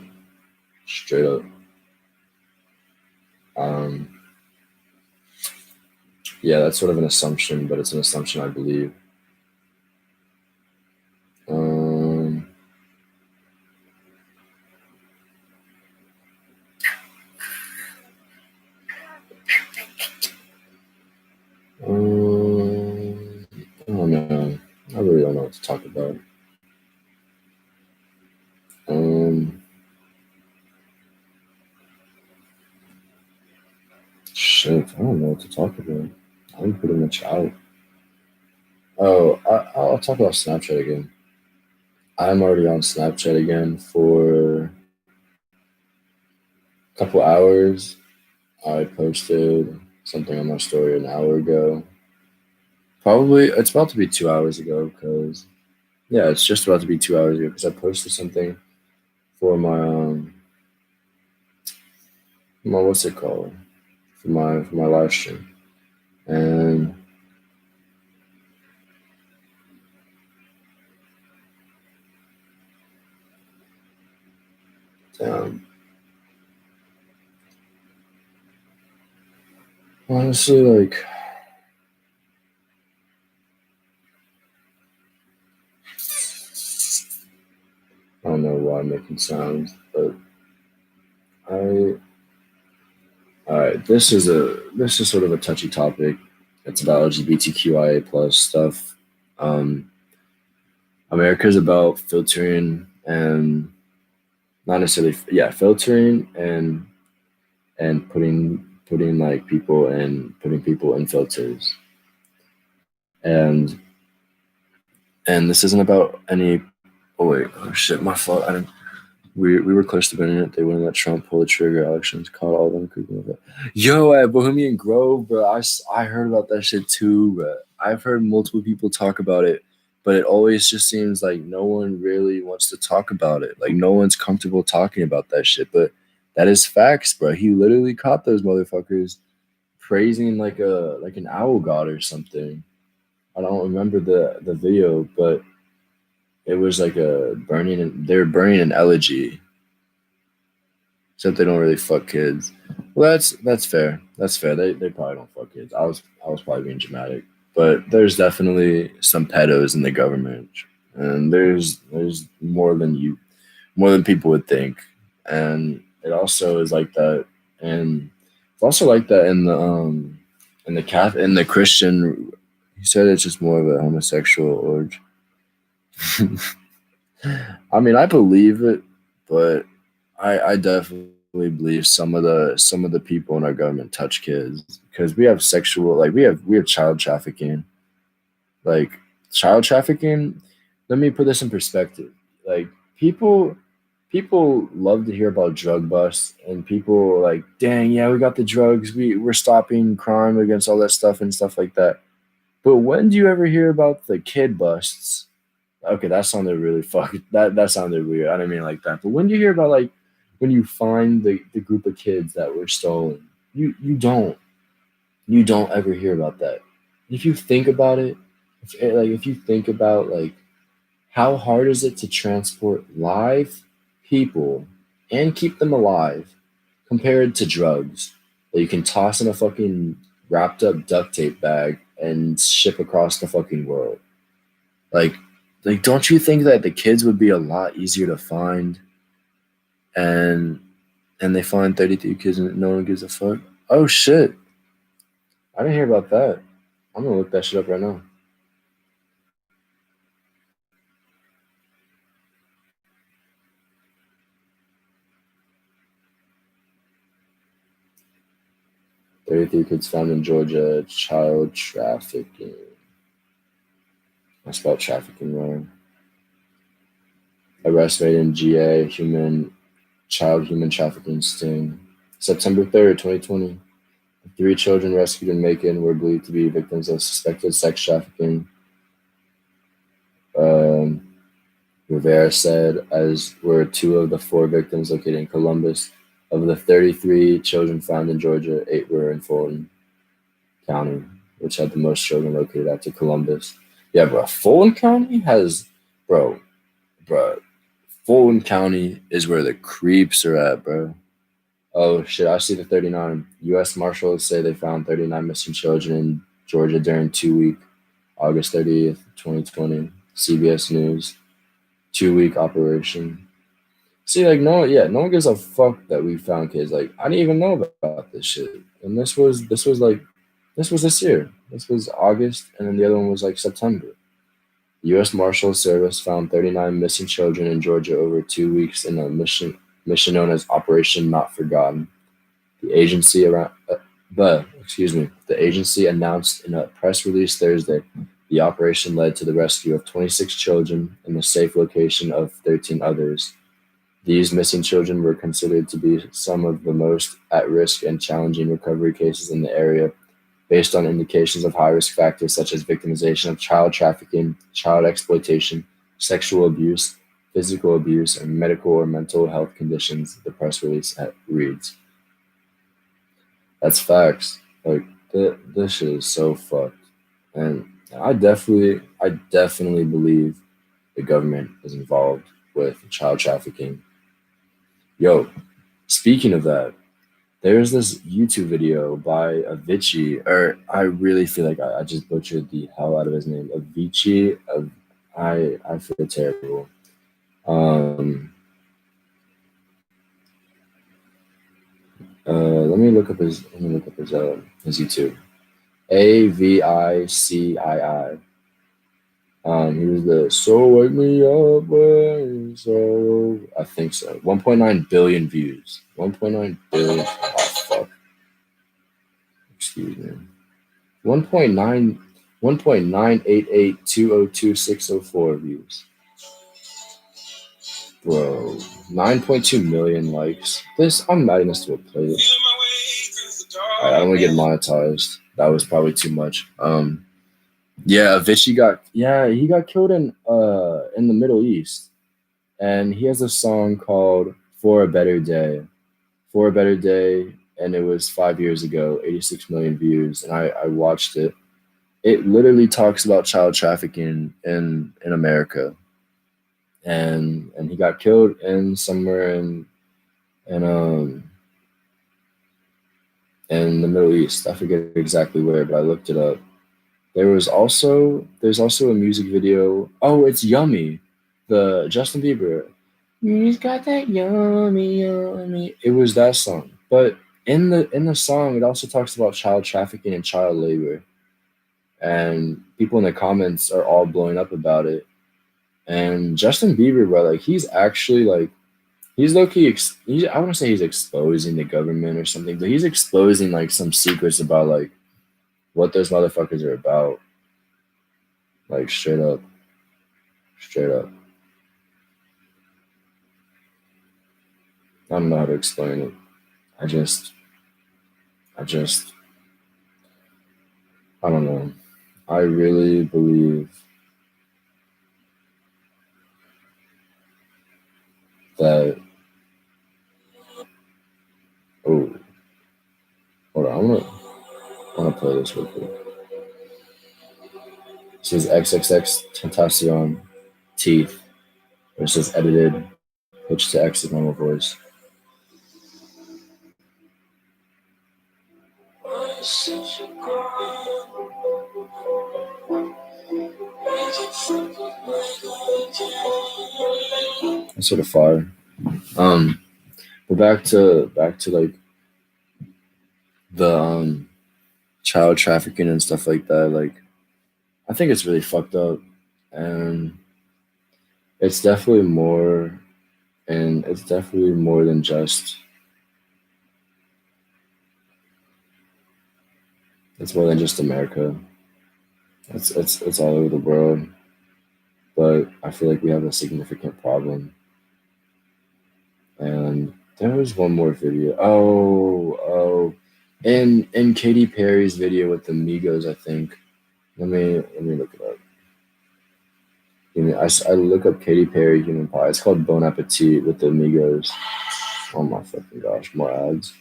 Straight up. Um, yeah, that's sort of an assumption, but it's an assumption I believe. Um, I don't know. I really don't know what to talk about. Shit, I don't know what to talk about. I'm pretty much out. Oh, I'll talk about Snapchat again. I'm already on Snapchat again for a couple hours. I posted something on my story an hour ago. Probably, it's about to be 2 hours ago because, yeah, it's just about to be 2 hours ago because I posted something for my what's it called? For my live stream. And damn, honestly, like, I don't know why I'm making sounds, but I all right. This is sort of a touchy topic. It's about LGBTQIA plus stuff. Um, America's about filtering and not necessarily, yeah, filtering and putting like people and putting people in filters. And this isn't about any. Oh wait, oh shit, my fault. I didn't. We were close to winning it. They wouldn't let Trump pull the trigger. Elections caught all of them creeping with it. Yo, at Bohemian Grove, bro, I heard about that shit too, bro. I've heard multiple people talk about it, but it always just seems like no one really wants to talk about it. Like no one's comfortable talking about that shit. But that is facts, bro. He literally caught those motherfuckers praising like an owl god or something. I don't remember the video, but it was like a burning. They were burning an elegy. Except they don't really fuck kids. Well, that's fair. That's fair. They probably don't fuck kids. I was probably being dramatic, but there's definitely some pedos in the government, and there's more than people would think, and it also is like that, and it's also like that in the Christian. He said it's just more of a homosexual orgy. I mean, I believe it, but I definitely believe some of the people in our government touch kids because we have sexual like we have child trafficking. Like child trafficking, let me put this in perspective. Like people people love to hear about drug busts and people are like, dang, yeah, we got the drugs, we're stopping crime against all that stuff and stuff like that. But when do you ever hear about the kid busts? Okay, that sounded really that sounded weird. I didn't mean it like that. But when do you hear about like when you find the group of kids that were stolen? you don't ever hear about that. If you think about it, if you think about like how hard is it to transport live people and keep them alive compared to drugs that you can toss in a fucking wrapped up duct tape bag and ship across the fucking world. Like don't you think that the kids would be a lot easier to find and they find 33 kids and no one gives a fuck? Oh shit. I didn't hear about that. I'm gonna look that shit up right now. 33 kids found in Georgia, child trafficking. I spelled trafficking wrong. Arrest rate in GA, human trafficking sting. September 3rd, 2020. Three children rescued in Macon were believed to be victims of suspected sex trafficking. Um, Rivera said, as were two of the four victims located in Columbus. Of the 33 children found in Georgia, 8 were in Fulton County, which had the most children located after Columbus. Yeah, bro. Fulton County has, bro, bro. Fulton County is where the creeps are at, bro. Oh shit! I see the 39. U.S. Marshals say they found 39 missing children in Georgia during 2 week, August 30th, 2020. CBS News, 2 week operation. See, like no one gives a fuck that we found kids. Like I didn't even know about this shit, and this was this year. This was August, and then the other one was like September. U.S. Marshals Service found 39 missing children in Georgia over 2 weeks in a mission known as Operation Not Forgotten. The agency around, the agency announced in a press release Thursday the operation led to the rescue of 26 children and the safe location of 13 others. These missing children were considered to be some of the most at risk and challenging recovery cases in the area, based on indications of high risk factors such as victimization of child trafficking, child exploitation, sexual abuse, physical abuse, and medical or mental health conditions, the press release reads. That's facts. Like, this shit is so fucked. And I definitely believe the government is involved with child trafficking. Yo, speaking of that, there's this YouTube video by Avicii, or I really feel like I just butchered the hell out of his name. Avicii, I feel terrible. Um, let me look up his YouTube. Avicii. He was the So Wake Me Up When So I think so. 1.9 billion views. 1.9 billion. Oh fuck. Excuse me. 1.9 1.988202604 views. Bro, 9.2 million likes. I'm adding this to a playlist. I don't want to get monetized. That was probably too much. Yeah, he got killed in the Middle East, and he has a song called "For a Better Day," "For a Better Day," and it was 5 years ago, 86 million views, and I watched it. It literally talks about child trafficking in America, and he got killed in somewhere in in the Middle East. I forget exactly where, but I looked it up. There's also a music video. Oh, it's Yummy, the Justin Bieber. He's got that yummy, yummy. It was that song, but in the song, it also talks about child trafficking and child labor, and people in the comments are all blowing up about it. And Justin Bieber, bro, like he's actually like he's low key. I want to say he's exposing the government or something, but he's exposing like some secrets about like what those motherfuckers are about. Like straight up. I don't know how to explain it. I just, I just, I don't know. I really believe that. Oh, this real quick. It says XXX Tentacion teeth. Or it says edited, pitch to X's normal voice. That's sort of fire. But back to like the child trafficking and stuff like that. Like, I think it's really fucked up, and it's definitely more, and it's definitely more than just. It's more than just America. It's all over the world, but I feel like we have a significant problem. And there was one more video. In Katy Perry's video with the Migos, I think. Let me look it up. I look up Katy Perry human pie. It's called Bon Appetit with the Migos. Oh my fucking gosh, more ads.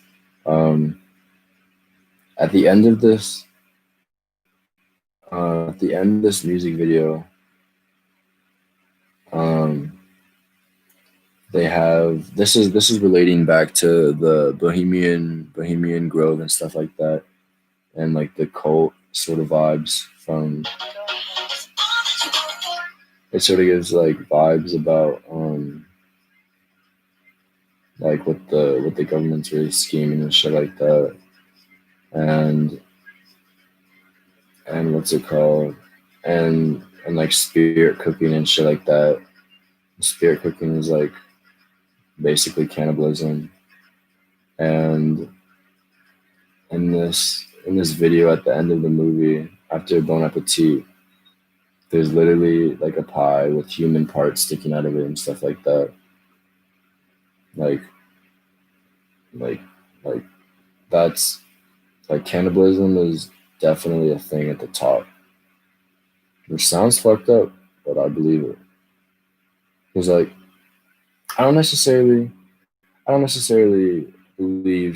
At the end of this, music video, they have this is relating back to the Bohemian Grove and stuff like that, and like the cult sort of vibes from. It sort of gives like vibes about like what the government's really scheming and shit like that, and what's it called, and like spirit cooking and shit like that. Spirit cooking is like basically cannibalism, and in this video at the end of the movie after Bon Appetit, there's literally like a pie with human parts sticking out of it and stuff like that. Like like like that's like cannibalism is definitely a thing at the top. Which sounds fucked up, but I believe it. Because like I don't necessarily believe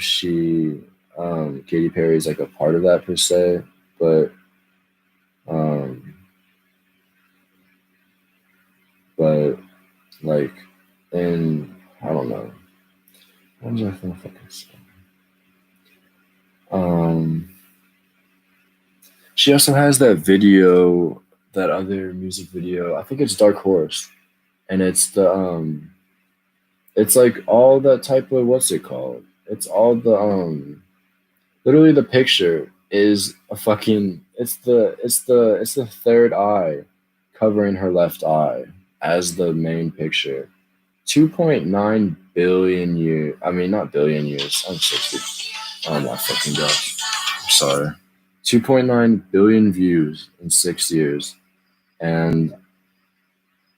Katy Perry is like a part of that per se, but um but like in I don't know. What was I gonna fucking say? She also has that video, that other music video. I think it's Dark Horse, and it's like all that type of what's it called? It's all the literally the picture is a fucking it's the third eye covering her left eye as the main picture. 2.9 billion years. I mean, not billion years. I'm 60. Oh my fucking gosh. I'm sorry. 2.9 billion views in 6 years. And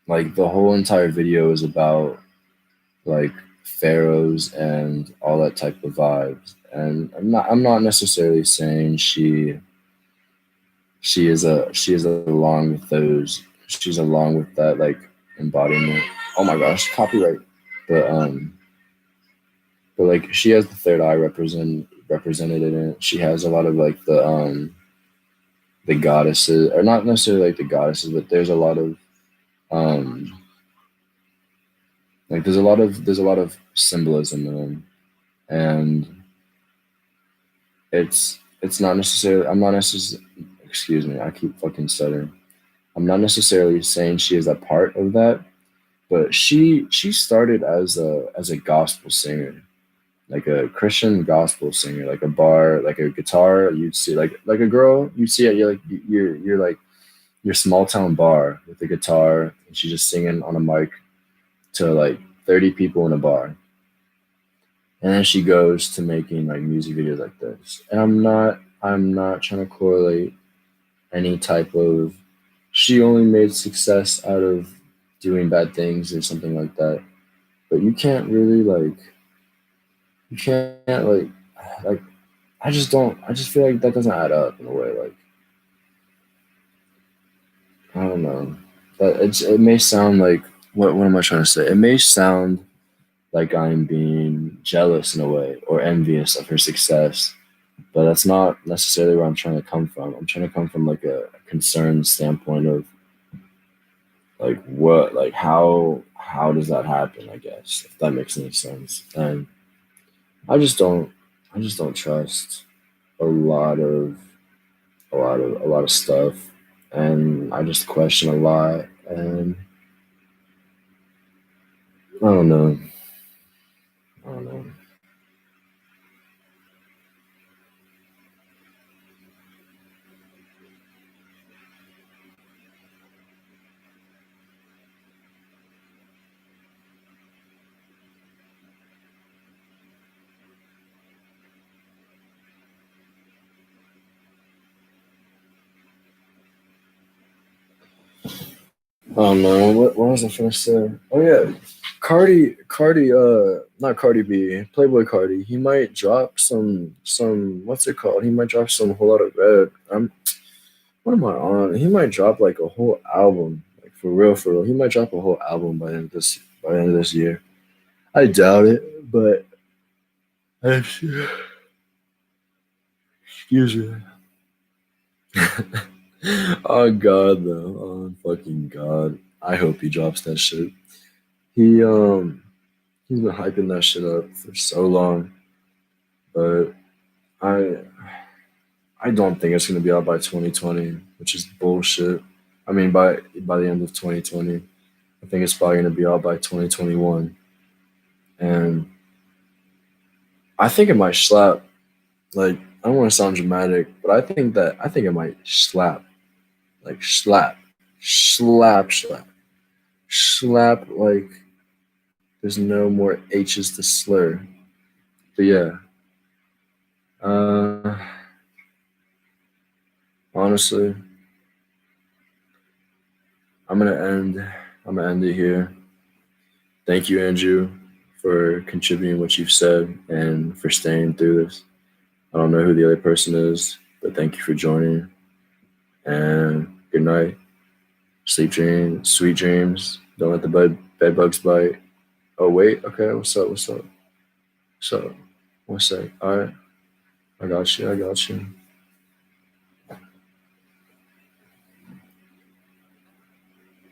like the whole entire video is about like pharaohs and all that type of vibes. And I'm not necessarily saying she is along with those. She's along with that like embodiment. Oh my gosh, copyright. But like she has the third eye represented in it. She has a lot of like the goddesses, or not necessarily like the goddesses, but there's a lot of like there's a lot of symbolism in them, and it's not necessarily. I'm not necessarily. Excuse me, I keep fucking stuttering. I'm not necessarily saying she is a part of that, but she started as a gospel singer, like a Christian gospel singer, like a bar, like a guitar. You'd see like a girl. You see it. You're like your small town bar with a guitar, and she's just singing on a mic to like 30 people in a bar. And then she goes to making like music videos like this. And I'm not trying to correlate any type of she only made success out of doing bad things or something like that. But you can't really like I just feel like that doesn't add up in a way. Like I don't know. But it may sound like what am I trying to say? It may sound like I'm being jealous in a way or envious of her success, but that's not necessarily where I'm trying to come from. I'm trying to come from like a concerned standpoint of like what, like how does that happen? I guess if that makes any sense. And I just don't, I just don't trust a lot of a lot of stuff, and I just question a lot, and I don't know, I don't know. Oh no, what was I gonna say? Oh yeah, not Cardi B, Playboy Cardi. He might drop what's it called? He might drop some whole lot of red. What am I on? He might drop like a whole album, like for real, for real. He might drop a whole album by the end of this year. I doubt it, but excuse me. Oh God, though. Oh fucking God. I hope he drops that shit. He he's been hyping that shit up for so long, but I I don't think it's gonna be out by 2020, which is bullshit. I mean, by the end of 2020, I think it's probably gonna be out by 2021, and I think it might slap. Like I don't want to sound dramatic, but I think it might slap. Like slap, slap. Like there's no more H's to slur. But yeah, uh, honestly, I'm gonna end. I'm gonna end it here. Thank you, Andrew, for contributing what you've said and for staying through this. I don't know who the other person is, but thank you for joining. And good night. Sleep dreams, sweet dreams. Don't let the bed bugs bite. Oh wait, okay. What's up? What's up? What's up? What's that? All right, I got you. I got you.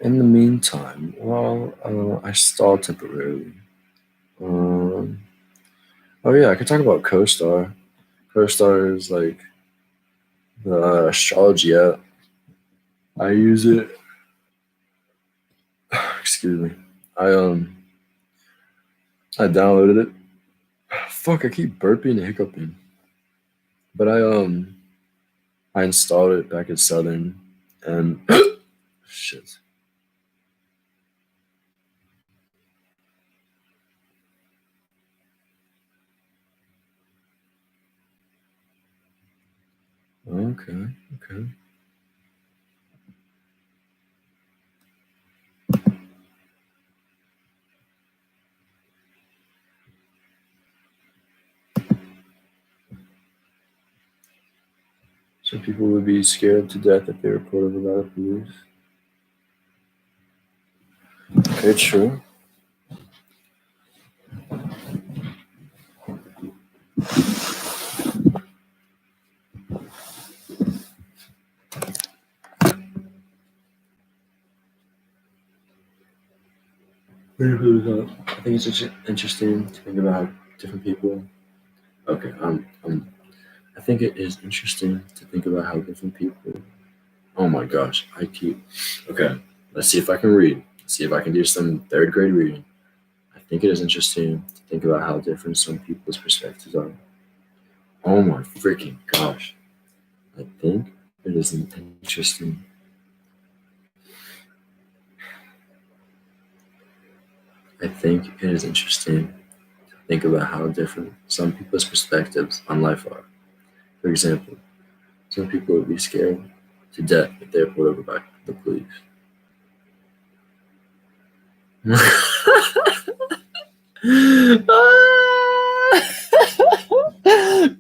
In the meantime, while I stall temporarily, um, oh yeah, I could talk about CoStar. CoStar is like the astrology app. I use it. Excuse me. I um I downloaded it. Fuck, I keep burping and hiccuping. But I installed it back at Southern, and shit. Okay, okay. So people would be scared to death if they were pulled over by the police. Okay, true. I think it's interesting to think about how different people. Okay, I think it is interesting to think about how different people. Oh my gosh, I keep. Okay, let's see if I can read. See if I can do some third grade reading. I think it is interesting to think about how different some people's perspectives are. Oh my freaking gosh. I think it is interesting. I think it is interesting to think about how different some people's perspectives on life are. For example, some people would be scared to death if they're pulled over by the police.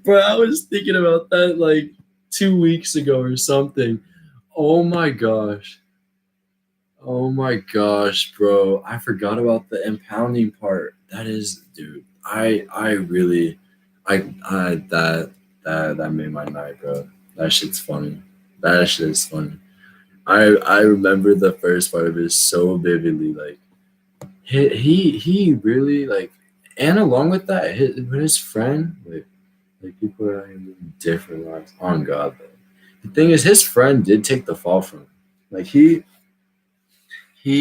Bro, I was thinking about that like 2 weeks ago or something. Oh my gosh. Oh my gosh, bro. I forgot about the impounding part. That is, dude. I really I that That made my night, bro. That shit's funny. That shit is funny. I remember the first part of it so vividly. Like he really like, and along with that, his friend like people are in different lives. On God, though. The thing is, his friend did take the fall from him. Like he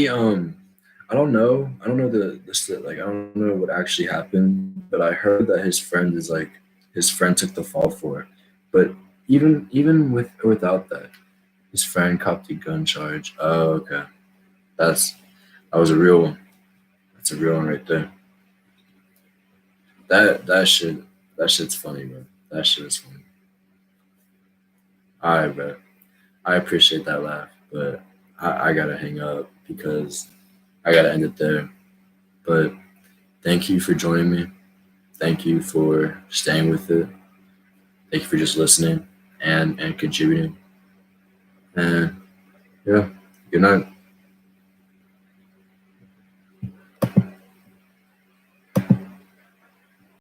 I don't know like I don't know what actually happened, but I heard that his friend is like his friend took the fall for it. But even with or without that, his friend copped a gun charge. Oh, okay. That's that was a real one. That's a real one right there. That shit that shit's funny, bro. That shit is funny. All right, bro. I appreciate that laugh, but I gotta hang up because I gotta end it there. But thank you for joining me. Thank you for staying with it. Thank you for just listening and contributing. And yeah, good night.